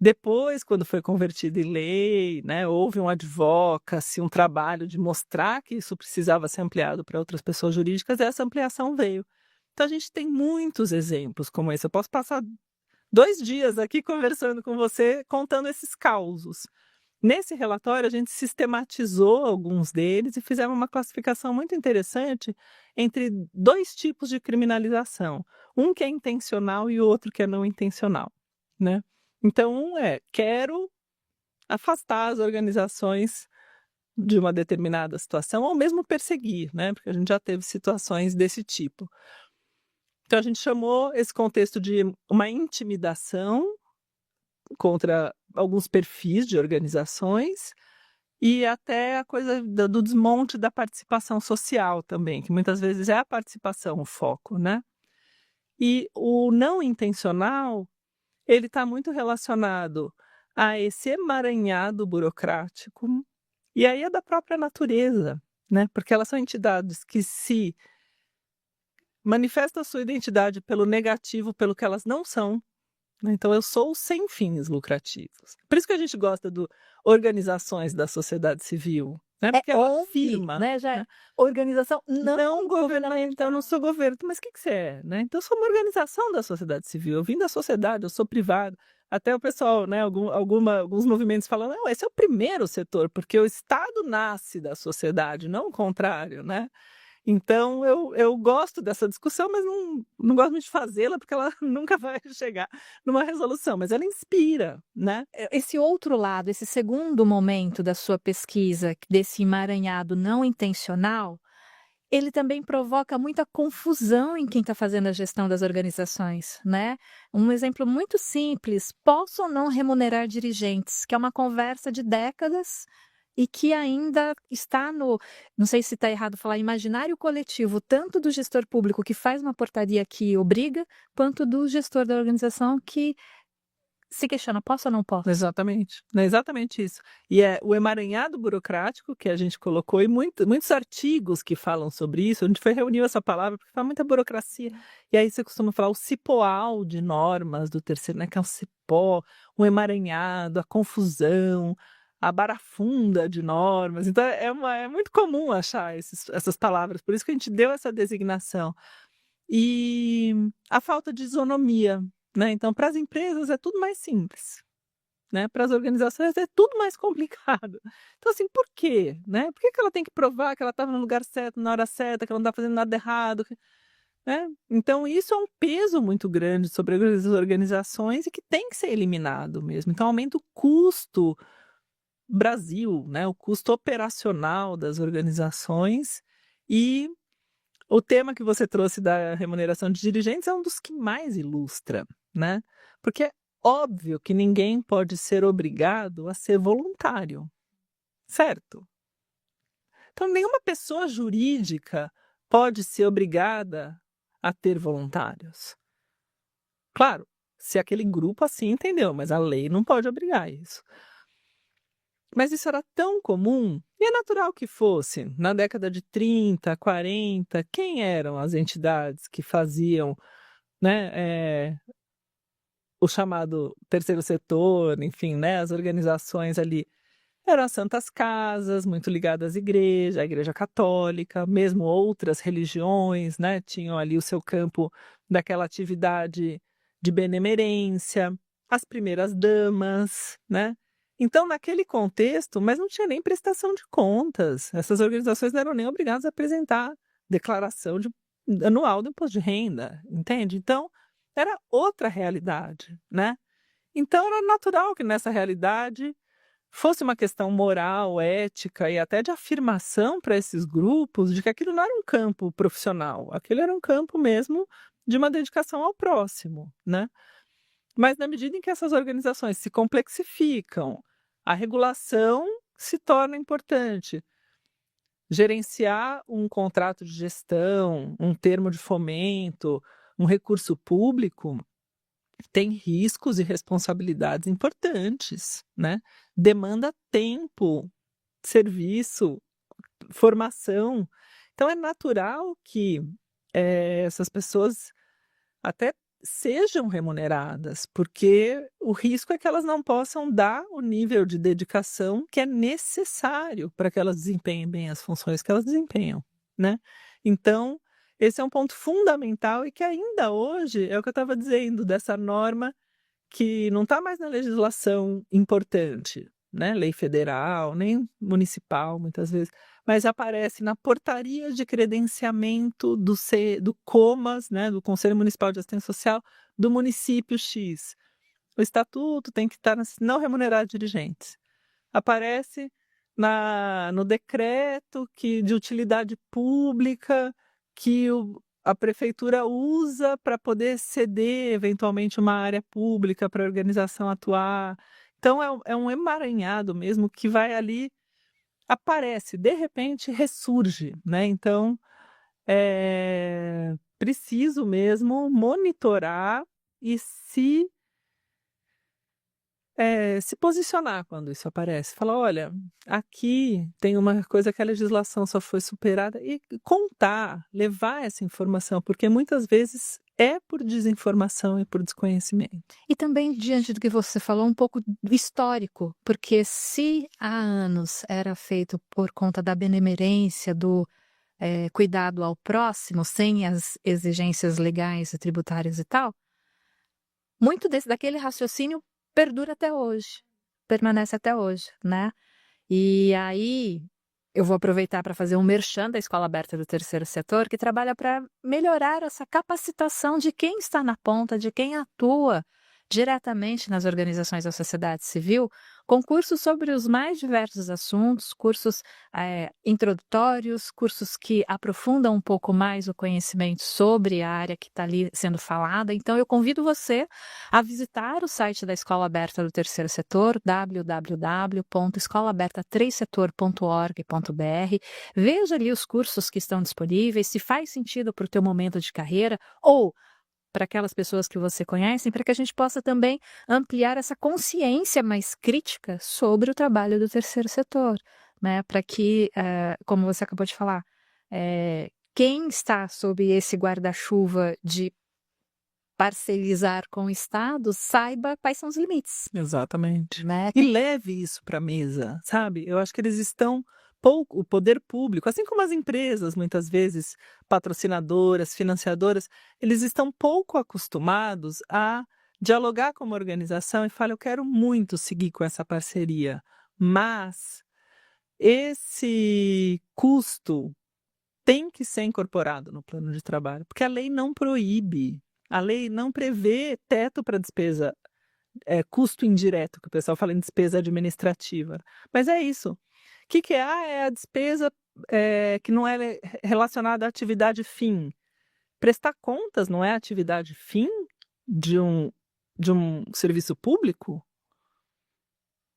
Depois, quando foi convertido em lei, né, houve um advocacy, um trabalho de mostrar que isso precisava ser ampliado para outras pessoas jurídicas, e essa ampliação veio. Então, a gente tem muitos exemplos como esse. Eu posso passar 2 dias aqui conversando com você, contando esses causos. Nesse relatório, a gente sistematizou alguns deles e fizemos uma classificação muito interessante entre 2 tipos de criminalização. Um que é intencional e o outro que é não intencional, né? Então, um quero afastar as organizações de uma determinada situação, ou mesmo perseguir, né? Porque a gente já teve situações desse tipo. Então, a gente chamou esse contexto de uma intimidação contra alguns perfis de organizações e até a coisa do desmonte da participação social também, que muitas vezes é a participação o foco, né? E o não intencional, ele está muito relacionado a esse emaranhado burocrático, e aí é da própria natureza, né? Porque elas são entidades que se manifestam a sua identidade pelo negativo, pelo que elas não são, né? Então, eu sou sem fins lucrativos. Por isso que a gente gosta de organizações da sociedade civil, né? Porque ela afirma, né? né? Organização Não governamental, eu não sou governo. Mas o que você é, né? Então, eu sou uma organização da sociedade civil. Eu vim da sociedade, eu sou privado. Até o pessoal, né? Alguns movimentos falam, não, esse é o primeiro setor, porque o Estado nasce da sociedade, não o contrário, né? Então, eu gosto dessa discussão, mas não gosto muito de fazê-la, porque ela nunca vai chegar numa resolução, mas ela inspira, né? Esse outro lado, esse segundo momento da sua pesquisa, desse emaranhado não intencional, ele também provoca muita confusão em quem está fazendo a gestão das organizações, né? Um exemplo muito simples: posso ou não remunerar dirigentes, que é uma conversa de décadas e que ainda está não sei se está errado falar, imaginário coletivo, tanto do gestor público que faz uma portaria que obriga, quanto do gestor da organização que se questiona, posso ou não posso? Exatamente, é exatamente isso. E é o emaranhado burocrático que a gente colocou, e muitos artigos que falam sobre isso. A gente reuniu essa palavra porque fala muita burocracia. E aí você costuma falar o cipoal de normas do terceiro, né? Que é um cipó, um emaranhado, a confusão, a barafunda de normas. Então é muito comum achar essas palavras, por isso que a gente deu essa designação. E a falta de isonomia, né? Então, para as empresas é tudo mais simples, né? Para as organizações é tudo mais complicado. Então, assim, por quê, né? Por que ela tem que provar que ela estava no lugar certo, na hora certa, que ela não está fazendo nada errado, né? Então, isso é um peso muito grande sobre as organizações e que tem que ser eliminado mesmo. Então, aumenta o custo Brasil, né? O custo operacional das organizações. E o tema que você trouxe da remuneração de dirigentes é um dos que mais ilustra, né? Porque é óbvio que ninguém pode ser obrigado a ser voluntário, certo? Então, nenhuma pessoa jurídica pode ser obrigada a ter voluntários. Claro, se aquele grupo assim entendeu, mas a lei não pode obrigar isso. Mas isso era tão comum, e é natural que fosse. Na década de 30, 40, quem eram as entidades que faziam, né, o chamado terceiro setor, enfim, né, as organizações ali? Eram as santas casas, muito ligadas à Igreja Católica, mesmo outras religiões, né, tinham ali o seu campo daquela atividade de benemerência, as primeiras damas, né? Então, naquele contexto, mas não tinha nem prestação de contas. Essas organizações não eram nem obrigadas a apresentar declaração anual do imposto de renda, entende? Então, era outra realidade, né? Então, era natural que nessa realidade fosse uma questão moral, ética e até de afirmação para esses grupos de que aquilo não era um campo profissional, aquilo era um campo mesmo de uma dedicação ao próximo, né? Mas na medida em que essas organizações se complexificam, a regulação se torna importante. Gerenciar um contrato de gestão, um termo de fomento, um recurso público tem riscos e responsabilidades importantes, né? Demanda tempo, serviço, formação. Então é natural que essas pessoas até sejam remuneradas, porque o risco é que elas não possam dar o nível de dedicação que é necessário para que elas desempenhem bem as funções que elas desempenham, né? Então, esse é um ponto fundamental e que ainda hoje, é o que eu estava dizendo, dessa norma que não está mais na legislação importante, né? Lei federal, nem municipal, muitas vezes, mas aparece na portaria de credenciamento do COMAS, né? Do Conselho Municipal de Assistência Social, do município X. O estatuto tem que estar não remunerar dirigentes. Aparece no decreto de utilidade pública que a prefeitura usa para poder ceder, eventualmente, uma área pública para a organização atuar. Então, é um emaranhado mesmo que vai ali, aparece, de repente ressurge, né? Então, é preciso mesmo monitorar e se posicionar quando isso aparece. Falar, olha, aqui tem uma coisa que a legislação só foi superada e contar, levar essa informação, porque muitas vezes é por desinformação e por desconhecimento. E também, diante do que você falou, um pouco do histórico, porque se há anos era feito por conta da benemerência, do cuidado ao próximo, sem as exigências legais e tributárias e tal, muito daquele raciocínio perdura até hoje, permanece até hoje, né? E aí eu vou aproveitar para fazer um merchan da Escola Aberta do Terceiro Setor, que trabalha para melhorar essa capacitação de quem está na ponta, de quem atua diretamente nas organizações da sociedade civil, com cursos sobre os mais diversos assuntos, cursos introdutórios, cursos que aprofundam um pouco mais o conhecimento sobre a área que está ali sendo falada. Então, eu convido você a visitar o site da Escola Aberta do Terceiro Setor, www.escolaberta3setor.org.br. Veja ali os cursos que estão disponíveis, se faz sentido para o teu momento de carreira ou para aquelas pessoas que você conhece, para que a gente possa também ampliar essa consciência mais crítica sobre o trabalho do terceiro setor, né? Para que, como você acabou de falar, quem está sob esse guarda-chuva de parcelizar com o Estado saiba quais são os limites, Exatamente. né? E leve isso para a mesa, sabe? Eu acho que eles estão pouco, o poder público, assim como as empresas, muitas vezes patrocinadoras, financiadoras, eles estão pouco acostumados a dialogar com uma organização e falar, eu quero muito seguir com essa parceria, mas esse custo tem que ser incorporado no plano de trabalho, porque a lei não proíbe, a lei não prevê teto para despesa, custo indireto, que o pessoal fala em despesa administrativa, mas é isso. O que é? É a despesa que não é relacionada à atividade fim. Prestar contas não é atividade fim de um serviço público?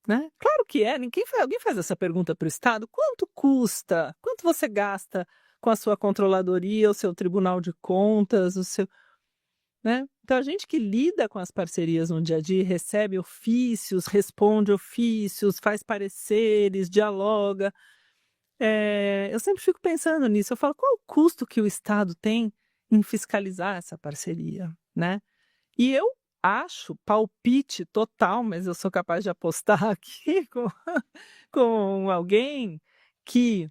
Né? Claro que é. Alguém faz essa pergunta para o Estado? Quanto custa? Quanto você gasta com a sua controladoria, o seu tribunal de contas, o seu... Né? Então, a gente que lida com as parcerias no dia a dia, recebe ofícios, responde ofícios, faz pareceres, dialoga. Eu sempre fico pensando nisso. Eu falo, qual o custo que o Estado tem em fiscalizar essa parceria? Né? E eu acho, palpite total, mas eu sou capaz de apostar aqui com alguém que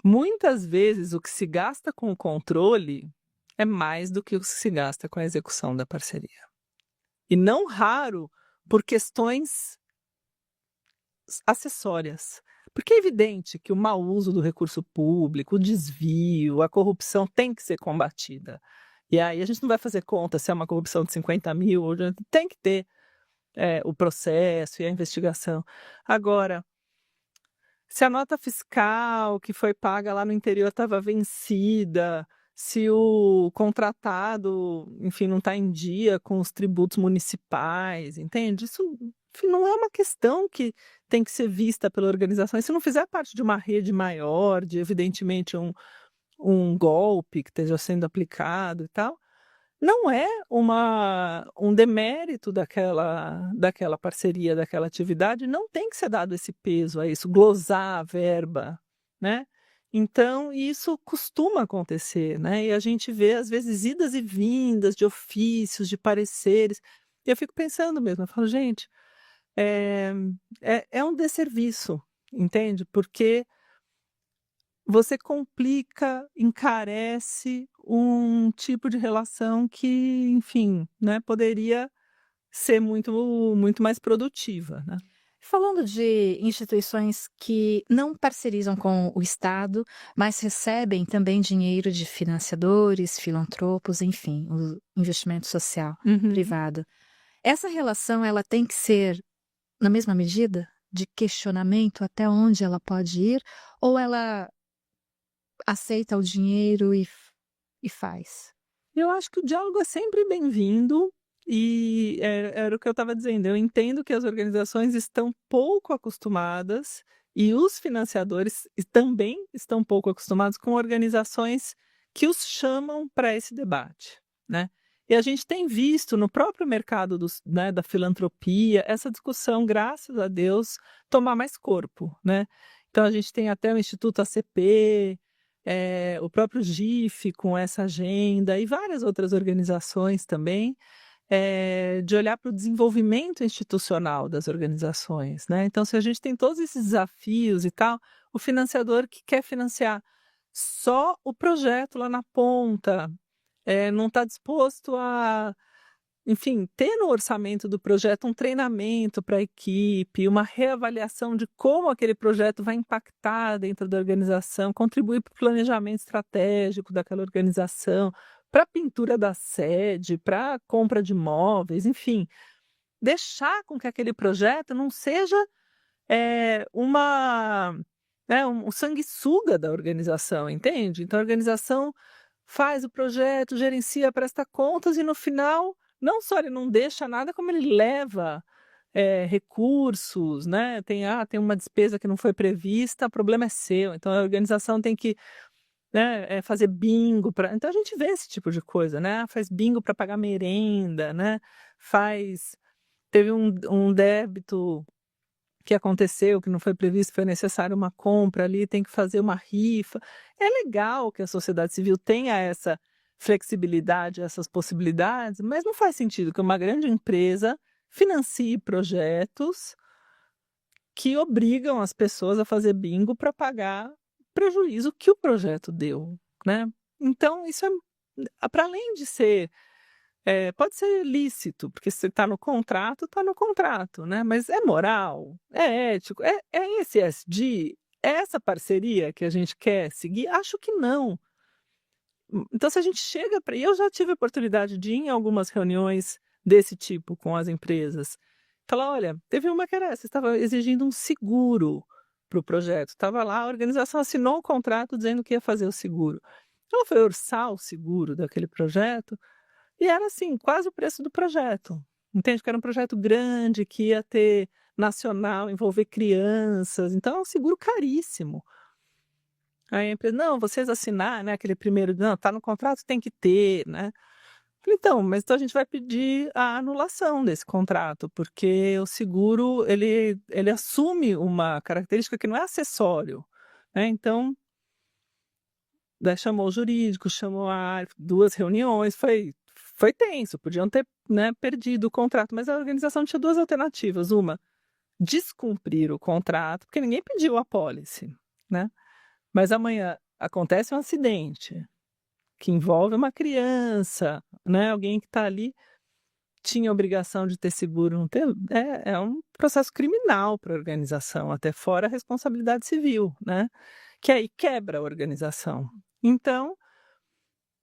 muitas vezes o que se gasta com o controle é mais do que o que se gasta com a execução da parceria. E não raro por questões acessórias. Porque é evidente que o mau uso do recurso público, o desvio, a corrupção tem que ser combatida. E aí a gente não vai fazer conta se é uma corrupção de 50 mil, tem que ter o processo e a investigação. Agora, se a nota fiscal que foi paga lá no interior estava vencida, se o contratado, enfim, não está em dia com os tributos municipais, entende? Isso, enfim, não é uma questão que tem que ser vista pela organização. E se não fizer parte de uma rede maior, de evidentemente um golpe que esteja sendo aplicado e tal, não é um demérito daquela parceria, daquela atividade, não tem que ser dado esse peso a isso, glosar a verba, né? Então, isso costuma acontecer, né? E a gente vê, às vezes, idas e vindas de ofícios, de pareceres. E eu fico pensando mesmo, eu falo, gente, é um desserviço, entende? Porque você complica, encarece um tipo de relação que, enfim, né, poderia ser muito, muito mais produtiva, né? Falando de instituições que não parcerizam com o Estado, mas recebem também dinheiro de financiadores, filantropos, enfim, o investimento social privado. Essa relação ela tem que ser na mesma medida de questionamento até onde ela pode ir, ou ela aceita o dinheiro e faz? Eu acho que o diálogo é sempre bem-vindo. E era o que eu estava dizendo, eu entendo que as organizações estão pouco acostumadas e os financiadores também estão pouco acostumados com organizações que os chamam para esse debate, né? E a gente tem visto no próprio mercado né, da filantropia essa discussão, graças a Deus, tomar mais corpo, né? Então a gente tem até o Instituto ACP, o próprio GIF com essa agenda e várias outras organizações também, de olhar para o desenvolvimento institucional das organizações, né? Então, se a gente tem todos esses desafios e tal, o financiador que quer financiar só o projeto lá na ponta, não está disposto a, enfim, ter no orçamento do projeto um treinamento para a equipe, uma reavaliação de como aquele projeto vai impactar dentro da organização, contribuir para o planejamento estratégico daquela organização, para a pintura da sede, para a compra de imóveis, enfim, deixar com que aquele projeto não seja um sanguessuga da organização, entende? Então a organização faz o projeto, gerencia, presta contas e no final não só ele não deixa nada, como ele leva recursos, né? Tem uma despesa que não foi prevista, o problema é seu. Então a organização tem que, né, fazer bingo para. Então a gente vê esse tipo de coisa, né? Faz bingo para pagar merenda, né? Teve um débito que aconteceu, que não foi previsto, foi necessário uma compra ali, tem que fazer uma rifa. É legal que a sociedade civil tenha essa flexibilidade, essas possibilidades, mas não faz sentido que uma grande empresa financie projetos que obrigam as pessoas a fazer bingo para pagar o prejuízo que o projeto deu, né? Então, isso é, para além de ser pode ser lícito, porque se está no contrato, né? Mas é moral, é ético, é esse ESG, é essa parceria que a gente quer seguir? Acho que não. Então, se a gente chega para. E eu já tive a oportunidade de ir em algumas reuniões desse tipo com as empresas. Falar, olha, teve uma que era essa, estava exigindo um seguro para o projeto. Estava lá, a organização assinou um contrato dizendo que ia fazer o seguro. Ela foi orçar o seguro daquele projeto. E era assim, quase o preço do projeto. Entende? Que era um projeto grande, que ia ter nacional, envolver crianças. Então, é um seguro caríssimo. Aí a empresa, não, vocês assinaram, né? Aquele primeiro, não, tá no contrato, tem que ter, né? Falei, então, mas então a gente vai pedir a anulação desse contrato, porque o seguro, ele assume uma característica que não é acessório, né? Então, daí chamou o jurídico, chamou duas reuniões, foi tenso, podiam ter, né, perdido o contrato, mas a organização tinha duas alternativas. Uma, descumprir o contrato, porque ninguém pediu a apólice, né? Mas amanhã acontece um acidente que envolve uma criança, né? Alguém que está ali tinha obrigação de ter seguro, não ter, é um processo criminal para a organização, até fora a responsabilidade civil, né? Que aí quebra a organização. Então,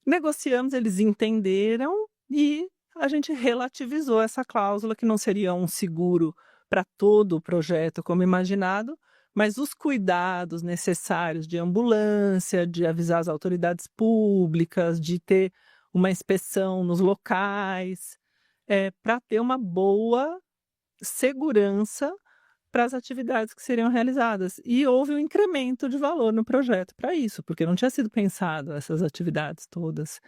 negociamos, eles entenderam e a gente relativizou essa cláusula, que não seria um seguro para todo o projeto como imaginado, mas os cuidados necessários de ambulância, de avisar as autoridades públicas, de ter uma inspeção nos locais, para ter uma boa segurança para as atividades que seriam realizadas. E houve um incremento de valor no projeto para isso, porque não tinha sido pensado essas atividades todas.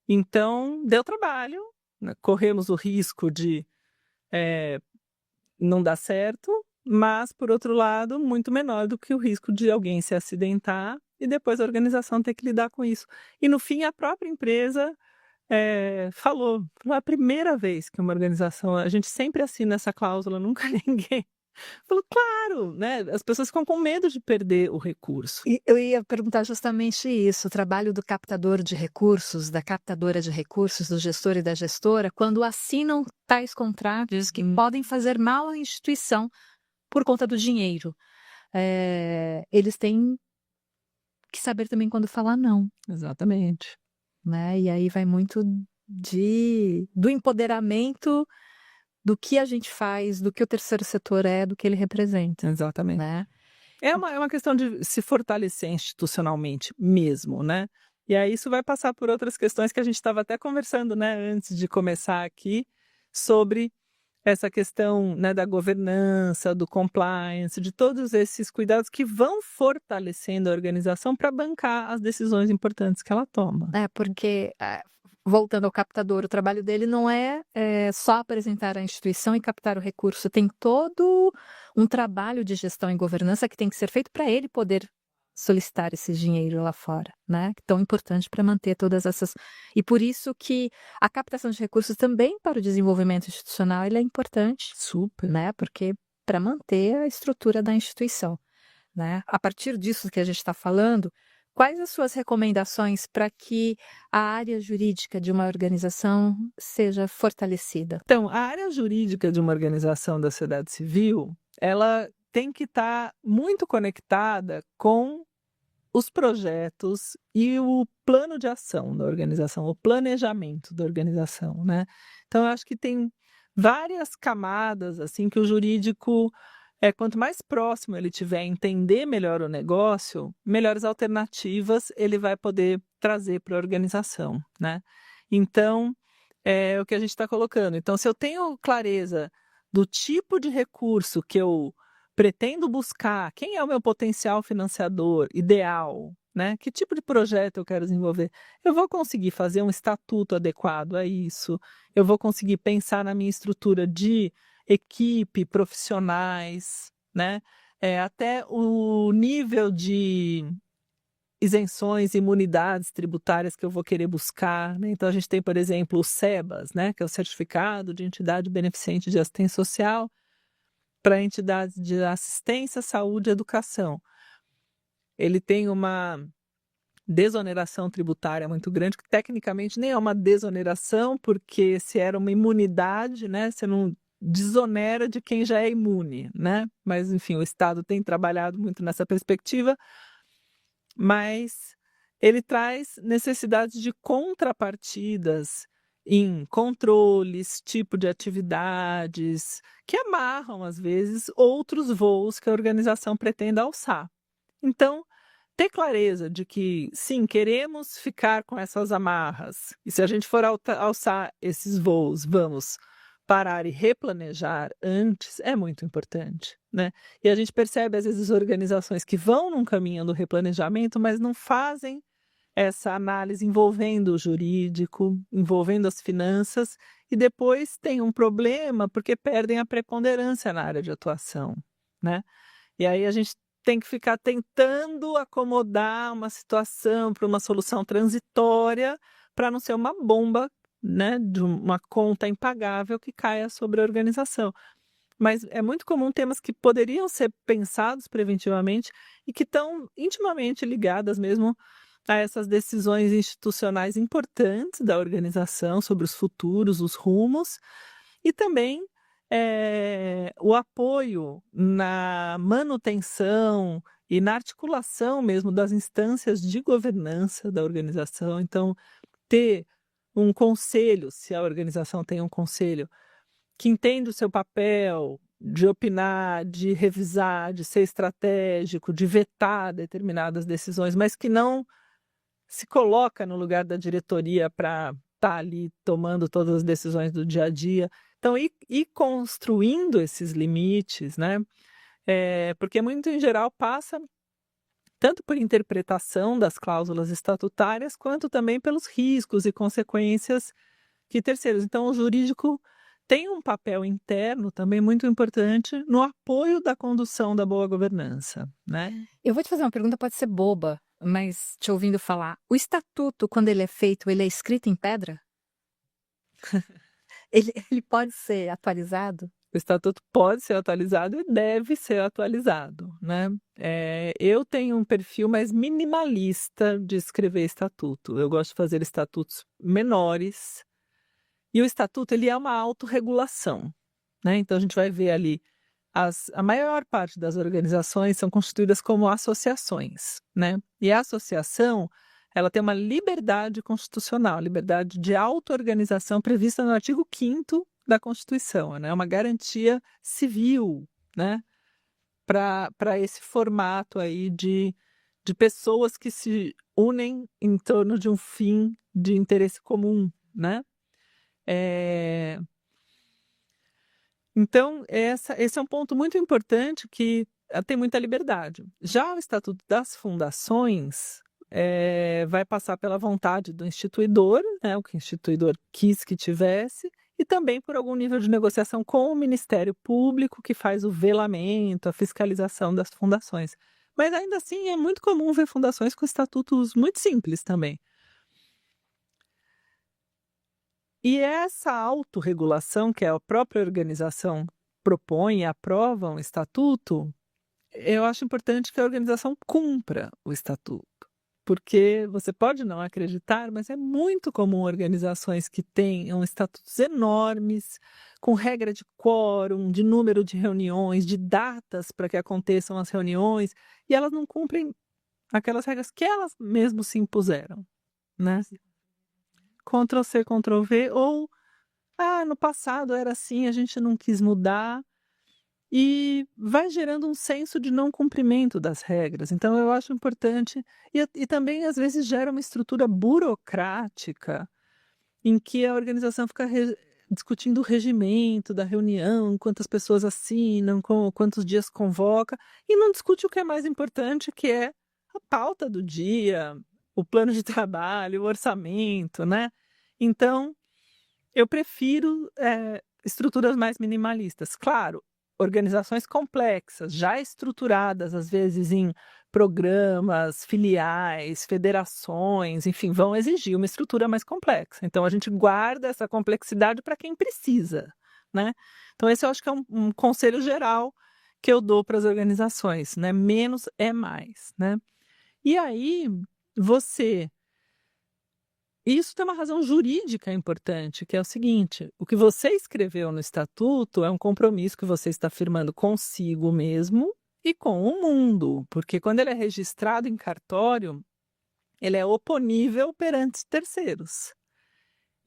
Então, deu trabalho, né? Corremos o risco de não dar certo, mas, por outro lado, muito menor do que o risco de alguém se acidentar e depois a organização ter que lidar com isso. E, no fim, a própria empresa falou, foi a primeira vez que uma organização, a gente sempre assina essa cláusula, nunca ninguém falou, claro, né? As pessoas ficam com medo de perder o recurso. E eu ia perguntar justamente isso, o trabalho do captador de recursos, da captadora de recursos, do gestor e da gestora, quando assinam tais contratos que podem fazer mal à instituição por conta do dinheiro. Eles têm que saber também quando falar não. Exatamente. Né? E aí vai muito do empoderamento do que a gente faz, do que o terceiro setor do que ele representa. Exatamente. Né? É uma questão de se fortalecer institucionalmente mesmo, né? E aí isso vai passar por outras questões que a gente estava até conversando, né, antes de começar aqui, sobre essa questão, né, da governança, do compliance, de todos esses cuidados que vão fortalecendo a organização para bancar as decisões importantes que ela toma. Porque voltando ao captador, o trabalho dele não é só apresentar a instituição e captar o recurso, tem todo um trabalho de gestão e governança que tem que ser feito para ele poder solicitar esse dinheiro lá fora, né? Tão importante para manter todas essas... E por isso que a captação de recursos também para o desenvolvimento institucional ele é importante, Super. né? Porque para manter a estrutura da instituição, né? A partir disso que a gente está falando, quais as suas recomendações para que a área jurídica de uma organização seja fortalecida? Então, a área jurídica de uma organização da sociedade civil, ela tem que estar muito conectada com os projetos e o plano de ação da organização, o planejamento da organização, né? Então, eu acho que tem várias camadas assim que o jurídico, quanto mais próximo ele tiver a entender melhor o negócio, melhores alternativas ele vai poder trazer para a organização, né? Então, é o que a gente está colocando. Então, se eu tenho clareza do tipo de recurso que eu pretendo buscar, quem é o meu potencial financiador ideal, né? Que tipo de projeto eu quero desenvolver? Eu vou conseguir fazer um estatuto adequado a isso, eu vou conseguir pensar na minha estrutura de equipe, profissionais, né? Até o nível de isenções, imunidades tributárias que eu vou querer buscar, né? Então, a gente tem, por exemplo, o SEBAS, né? Que é o Certificado de Entidade Beneficente de Assistência Social, para entidades de assistência, saúde e educação. Ele tem uma desoneração tributária muito grande, que tecnicamente nem é uma desoneração, porque se era uma imunidade, né, você não desonera de quem já é imune, né? Mas, enfim, o Estado tem trabalhado muito nessa perspectiva, mas ele traz necessidades de contrapartidas em controles, tipo de atividades, que amarram, às vezes, outros voos que a organização pretende alçar. Então, ter clareza de que, sim, queremos ficar com essas amarras, e se a gente for alçar esses voos, vamos parar e replanejar antes, é muito importante, né? E a gente percebe, às vezes, organizações que vão num caminho do replanejamento, mas não fazem essa análise envolvendo o jurídico, envolvendo as finanças, e depois tem um problema porque perdem a preponderância na área de atuação, né? E aí a gente tem que ficar tentando acomodar uma situação para uma solução transitória para não ser uma bomba, né, de uma conta impagável que caia sobre a organização. Mas é muito comum temas que poderiam ser pensados preventivamente e que estão intimamente ligadas mesmo a essas decisões institucionais importantes da organização sobre os futuros, os rumos, e também o apoio na manutenção e na articulação mesmo das instâncias de governança da organização. Então, ter um conselho, se a organização tem um conselho, que entende o seu papel de opinar, de revisar, de ser estratégico, de vetar determinadas decisões, mas que não se coloca no lugar da diretoria para estar ali tomando todas as decisões do dia a dia. Então, ir construindo esses limites, né? Porque muito, em geral, passa tanto por interpretação das cláusulas estatutárias, quanto também pelos riscos e consequências que terceiros. Então, o jurídico tem um papel interno também muito importante no apoio da condução da boa governança, né? Eu vou te fazer uma pergunta, pode ser boba, mas te ouvindo falar, o estatuto, quando ele é feito, ele é escrito em pedra? Ele pode ser atualizado? O estatuto pode ser atualizado e deve ser atualizado, né? Eu tenho um perfil mais minimalista de escrever estatuto. Eu gosto de fazer estatutos menores. E o estatuto, ele é uma autorregulação, né? Então, a gente vai ver ali, a maior parte das organizações são constituídas como associações, né? E a associação, ela tem uma liberdade constitucional, liberdade de auto-organização prevista no artigo 5º da Constituição, né? É uma garantia civil, né? Para esse formato aí de pessoas que se unem em torno de um fim de interesse comum, né? Então, esse é um ponto muito importante que tem muita liberdade. Já o Estatuto das Fundações, vai passar pela vontade do instituidor, né, o que o instituidor quis que tivesse, e também por algum nível de negociação com o Ministério Público, que faz o velamento, a fiscalização das fundações. Mas ainda assim é muito comum ver fundações com estatutos muito simples também. E essa autorregulação que a própria organização propõe e aprova um estatuto, eu acho importante que a organização cumpra o estatuto. Porque você pode não acreditar, mas é muito comum organizações que tenham estatutos enormes, com regra de quórum, de número de reuniões, de datas para que aconteçam as reuniões, e elas não cumprem aquelas regras que elas mesmas se impuseram, né? Ctrl+C, Ctrl+V, ou no passado era assim, a gente não quis mudar, e vai gerando um senso de não cumprimento das regras. Então, eu acho importante, e também às vezes gera uma estrutura burocrática em que a organização fica discutindo o regimento da reunião, quantas pessoas assinam, quantos dias convoca, e não discute o que é mais importante, que é a pauta do dia, o plano de trabalho, o orçamento, né? Então, eu prefiro estruturas mais minimalistas. Claro, organizações complexas, já estruturadas, às vezes em programas, filiais, federações, enfim, vão exigir uma estrutura mais complexa. Então, a gente guarda essa complexidade para quem precisa, né? Então, esse eu acho que é um conselho geral que eu dou para as organizações, né? Menos é mais, né? E aí, isso tem uma razão jurídica importante, que é o seguinte: o que você escreveu no estatuto é um compromisso que você está firmando consigo mesmo e com o mundo, porque quando ele é registrado em cartório, ele é oponível perante terceiros.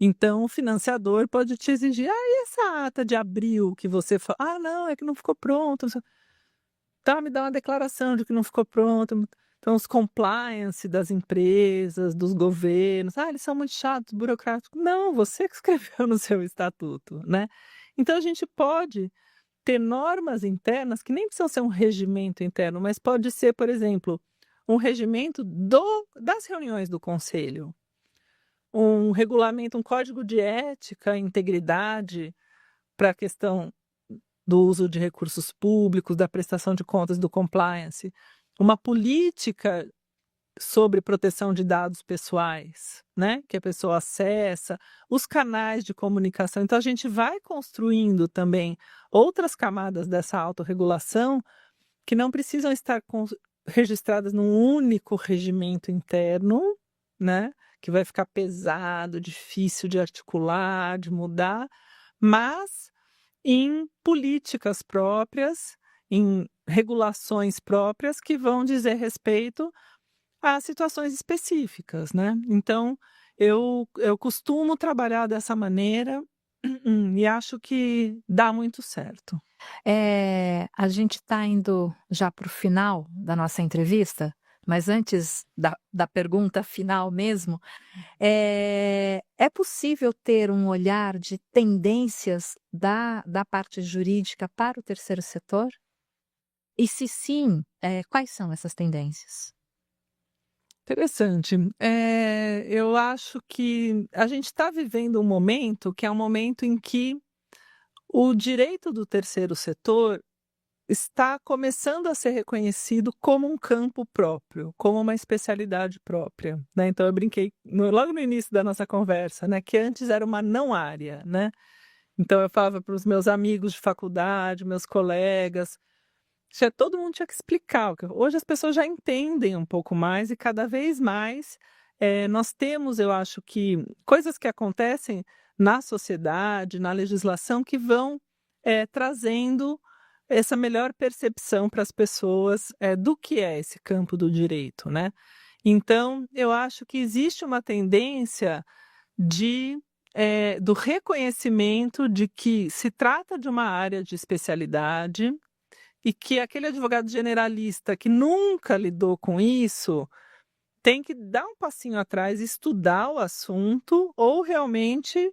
Então, o financiador pode te exigir, e essa ata de abril que você fala, não, é que não ficou pronto, tá, me dá uma declaração de que não ficou pronto. Então, os compliance das empresas, dos governos, eles são muito chatos, burocráticos. Não, você que escreveu no seu estatuto, né? Então, a gente pode ter normas internas que nem precisam ser um regimento interno, mas pode ser, por exemplo, um regimento das reuniões do conselho, um regulamento, um código de ética e integridade para a questão do uso de recursos públicos, da prestação de contas, do compliance, uma política sobre proteção de dados pessoais, né, que a pessoa acessa, os canais de comunicação. Então, a gente vai construindo também outras camadas dessa autorregulação que não precisam estar registradas num único regimento interno, né, que vai ficar pesado, difícil de articular, de mudar, mas em políticas próprias, em regulações próprias que vão dizer respeito a situações específicas, né? Então, eu costumo trabalhar dessa maneira e acho que dá muito certo. A gente está indo já para o final da nossa entrevista, mas antes da pergunta final mesmo, é possível ter um olhar de tendências da parte jurídica para o terceiro setor? E se sim, quais são essas tendências? Interessante. Eu acho que a gente está vivendo um momento que é um momento em que o direito do terceiro setor está começando a ser reconhecido como um campo próprio, como uma especialidade própria, né? Então, eu brinquei logo no início da nossa conversa, né, que antes era uma não área, né? Então, eu falava para os meus amigos de faculdade, meus colegas, todo mundo tinha que explicar. Hoje as pessoas já entendem um pouco mais e cada vez mais nós temos, eu acho que, coisas que acontecem na sociedade, na legislação, que vão trazendo essa melhor percepção para as pessoas do que é esse campo do direito, né? Então, eu acho que existe uma tendência do reconhecimento de que se trata de uma área de especialidade e que aquele advogado generalista que nunca lidou com isso tem que dar um passinho atrás, estudar o assunto ou realmente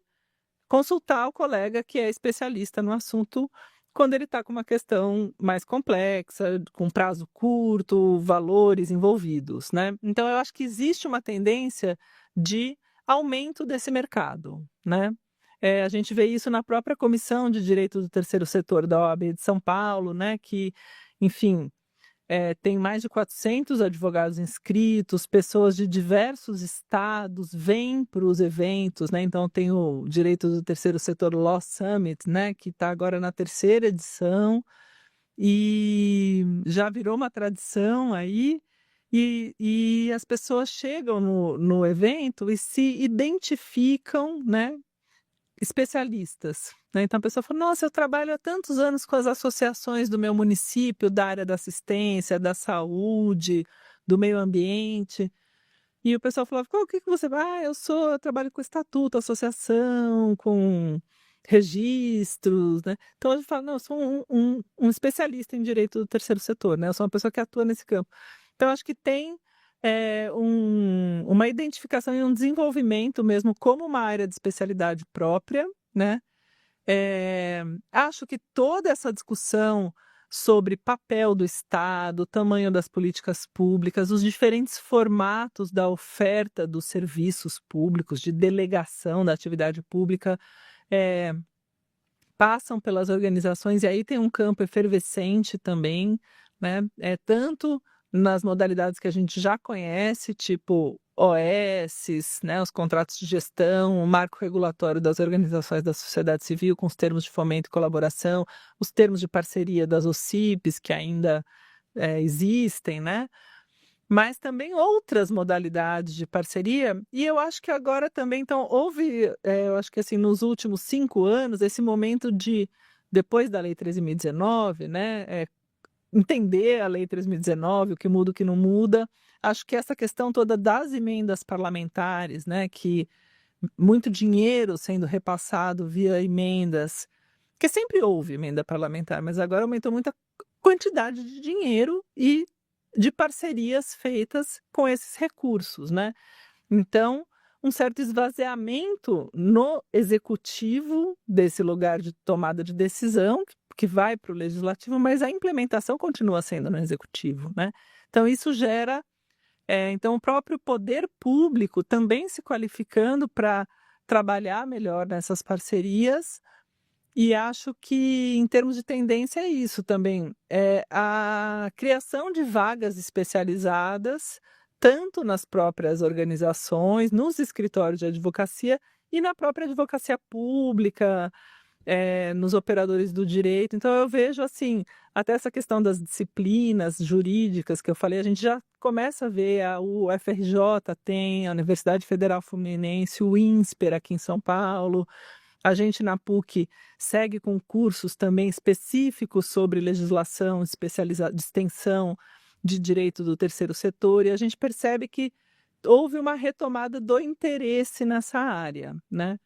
consultar o colega que é especialista no assunto quando ele está com uma questão mais complexa, com prazo curto, valores envolvidos, né? Então, eu acho que existe uma tendência de aumento desse mercado, né? A gente vê isso na própria Comissão de Direito do Terceiro Setor da OAB de São Paulo, né? Que, enfim, tem mais de 400 advogados inscritos, pessoas de diversos estados vêm para os eventos, né? Então tem o Direito do Terceiro Setor Law Summit, né? Que está agora na 3ª edição e já virou uma tradição aí. E as pessoas chegam no evento e se identificam, né? Especialistas, né? Então a pessoa fala, nossa, eu trabalho há tantos anos com as associações do meu município, da área da assistência, da saúde, do meio ambiente. E o pessoal falava, o que você vai? Eu trabalho com estatuto, associação, com registros, né? Então a gente fala, não, eu sou um especialista em direito do terceiro setor, né? Eu sou uma pessoa que atua nesse campo. Então acho que tem uma identificação e um desenvolvimento mesmo como uma área de especialidade própria, né? Acho que toda essa discussão sobre papel do Estado, tamanho das políticas públicas, os diferentes formatos da oferta dos serviços públicos, de delegação da atividade pública, passam pelas organizações, e aí tem um campo efervescente também, né? Tanto nas modalidades que a gente já conhece, tipo OS, né, os contratos de gestão, o marco regulatório das organizações da sociedade civil com os termos de fomento e colaboração, os termos de parceria das OCIPs, que ainda existem, né? Mas também outras modalidades de parceria, e eu acho que agora também, então, houve, eu acho que assim, nos últimos 5 anos, esse momento de, depois da Lei 13.019, né, entender a Lei 13.019, o que muda, o que não muda. Acho que essa questão toda das emendas parlamentares, né, que muito dinheiro sendo repassado via emendas, que sempre houve emenda parlamentar, mas agora aumentou muita quantidade de dinheiro e de parcerias feitas com esses recursos, né? Então, um certo esvaziamento no executivo desse lugar de tomada de decisão, que vai para o legislativo, mas a implementação continua sendo no executivo, né? Então, isso gera, então, o próprio poder público também se qualificando para trabalhar melhor nessas parcerias, e acho que, em termos de tendência, é isso também, a criação de vagas especializadas, tanto nas próprias organizações, nos escritórios de advocacia e na própria advocacia pública, nos operadores do direito. Então, eu vejo, assim, até essa questão das disciplinas jurídicas que eu falei, a gente já começa a ver, o FRJ tem, a Universidade Federal Fluminense, o INSPER aqui em São Paulo, a gente na PUC segue com cursos também específicos sobre legislação especializada, de extensão de direito do terceiro setor, e a gente percebe que houve uma retomada do interesse nessa área, né?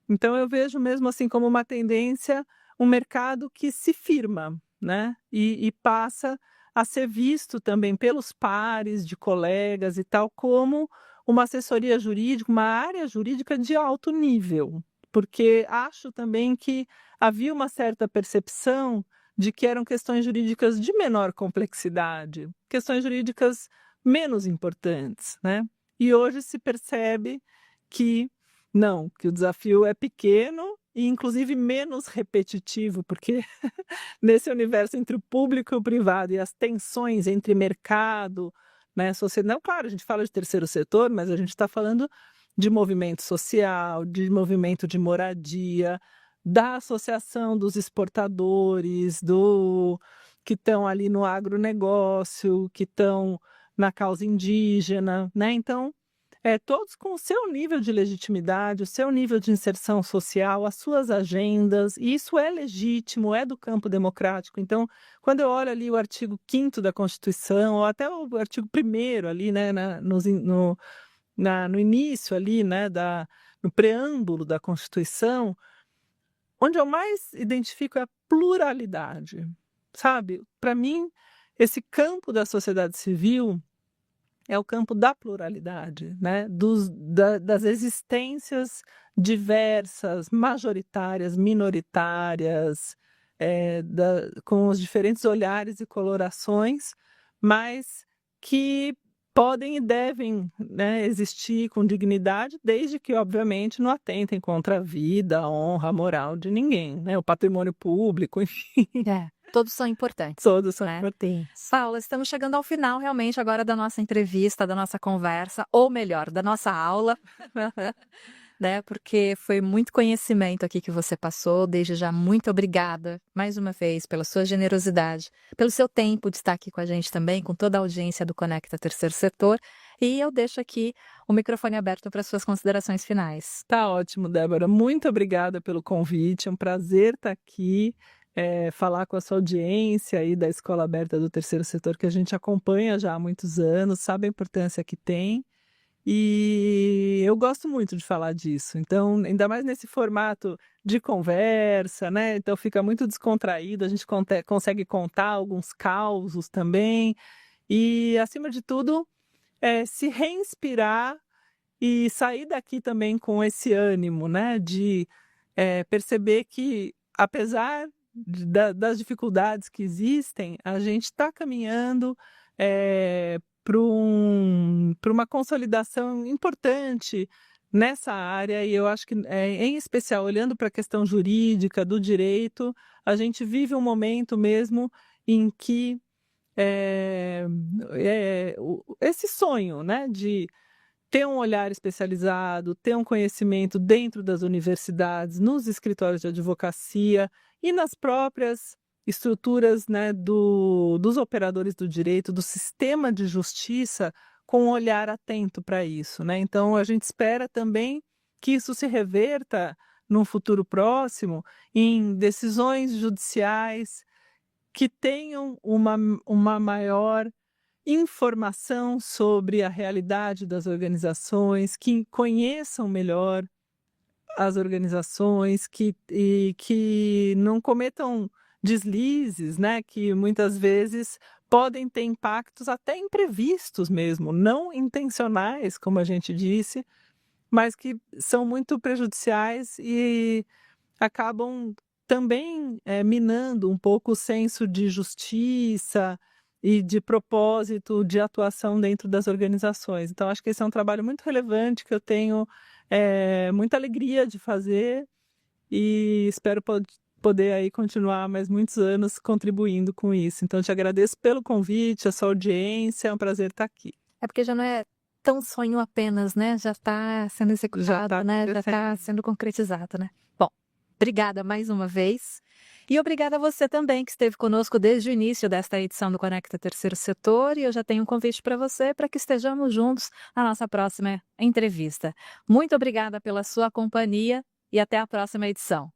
Então, eu vejo mesmo assim como uma tendência, um mercado que se firma, né? E passa a ser visto também pelos pares, de colegas e tal, como uma assessoria jurídica, uma área jurídica de alto nível, porque acho também que havia uma certa percepção de que eram questões jurídicas de menor complexidade, questões jurídicas menos importantes, né? E hoje se percebe que não, que o desafio é pequeno e, inclusive, menos repetitivo, porque nesse universo entre o público e o privado e as tensões entre mercado, né, sociedade, não, claro, a gente fala de terceiro setor, mas a gente está falando de movimento social, de movimento de moradia, da associação dos exportadores, que estão ali no agronegócio, que estão na causa indígena, né? Então, todos com o seu nível de legitimidade, o seu nível de inserção social, as suas agendas, e isso é legítimo, é do campo democrático. Então, quando eu olho ali o artigo 5º da Constituição, ou até o artigo 1º ali, né, no início ali, né, no preâmbulo da Constituição, onde eu mais identifico é a pluralidade, sabe? Para mim, esse campo da sociedade civil é o campo da pluralidade, né? Das existências diversas, majoritárias, minoritárias, com os diferentes olhares e colorações, mas que podem e devem, né, existir com dignidade, desde que, obviamente, não atentem contra a vida, a honra, a moral de ninguém, né? O patrimônio público, enfim, Todos são importantes. todos são Né? importantes. Paula, estamos chegando ao final realmente agora da nossa entrevista, da nossa conversa, ou melhor, da nossa aula, né? Porque foi muito conhecimento aqui que você passou. Desde já, muito obrigada mais uma vez pela sua generosidade, pelo seu tempo de estar aqui com a gente também, com toda a audiência do Conecta Terceiro Setor. E eu deixo aqui o microfone aberto para suas considerações finais. Tá ótimo, Débora. Muito obrigada pelo convite. É um prazer estar aqui, falar com a sua audiência aí da Escola Aberta do Terceiro Setor, que a gente acompanha já há muitos anos, sabe a importância que tem. E eu gosto muito de falar disso. Então, ainda mais nesse formato de conversa, né? Então fica muito descontraído, a gente consegue contar alguns causos também. E, acima de tudo, se reinspirar e sair daqui também com esse ânimo, né? De perceber que, apesar das dificuldades que existem, a gente está caminhando para uma consolidação importante nessa área, e eu acho que, em especial, olhando para a questão jurídica, do direito, a gente vive um momento mesmo em que esse sonho, né, de ter um olhar especializado, ter um conhecimento dentro das universidades, nos escritórios de advocacia e nas próprias estruturas, né, dos operadores do direito, do sistema de justiça, com um olhar atento para isso, né? Então, a gente espera também que isso se reverta num futuro próximo em decisões judiciais que tenham uma maior informação sobre a realidade das organizações, que conheçam melhor as organizações, que não cometam deslizes, né, que muitas vezes podem ter impactos até imprevistos mesmo, não intencionais, como a gente disse, mas que são muito prejudiciais e acabam também minando um pouco o senso de justiça e de propósito de atuação dentro das organizações. Então, acho que esse é um trabalho muito relevante que eu tenho muita alegria de fazer e espero poder aí continuar mais muitos anos contribuindo com isso. Então, te agradeço pelo convite, a sua audiência, é um prazer estar aqui. É porque já não é tão sonho apenas, né? Já está sendo executado, né? Já está sendo concretizado, né? Bom, obrigada mais uma vez. E obrigada a você também que esteve conosco desde o início desta edição do Conecta Terceiro Setor. E eu já tenho um convite para você para que estejamos juntos na nossa próxima entrevista. Muito obrigada pela sua companhia e até a próxima edição.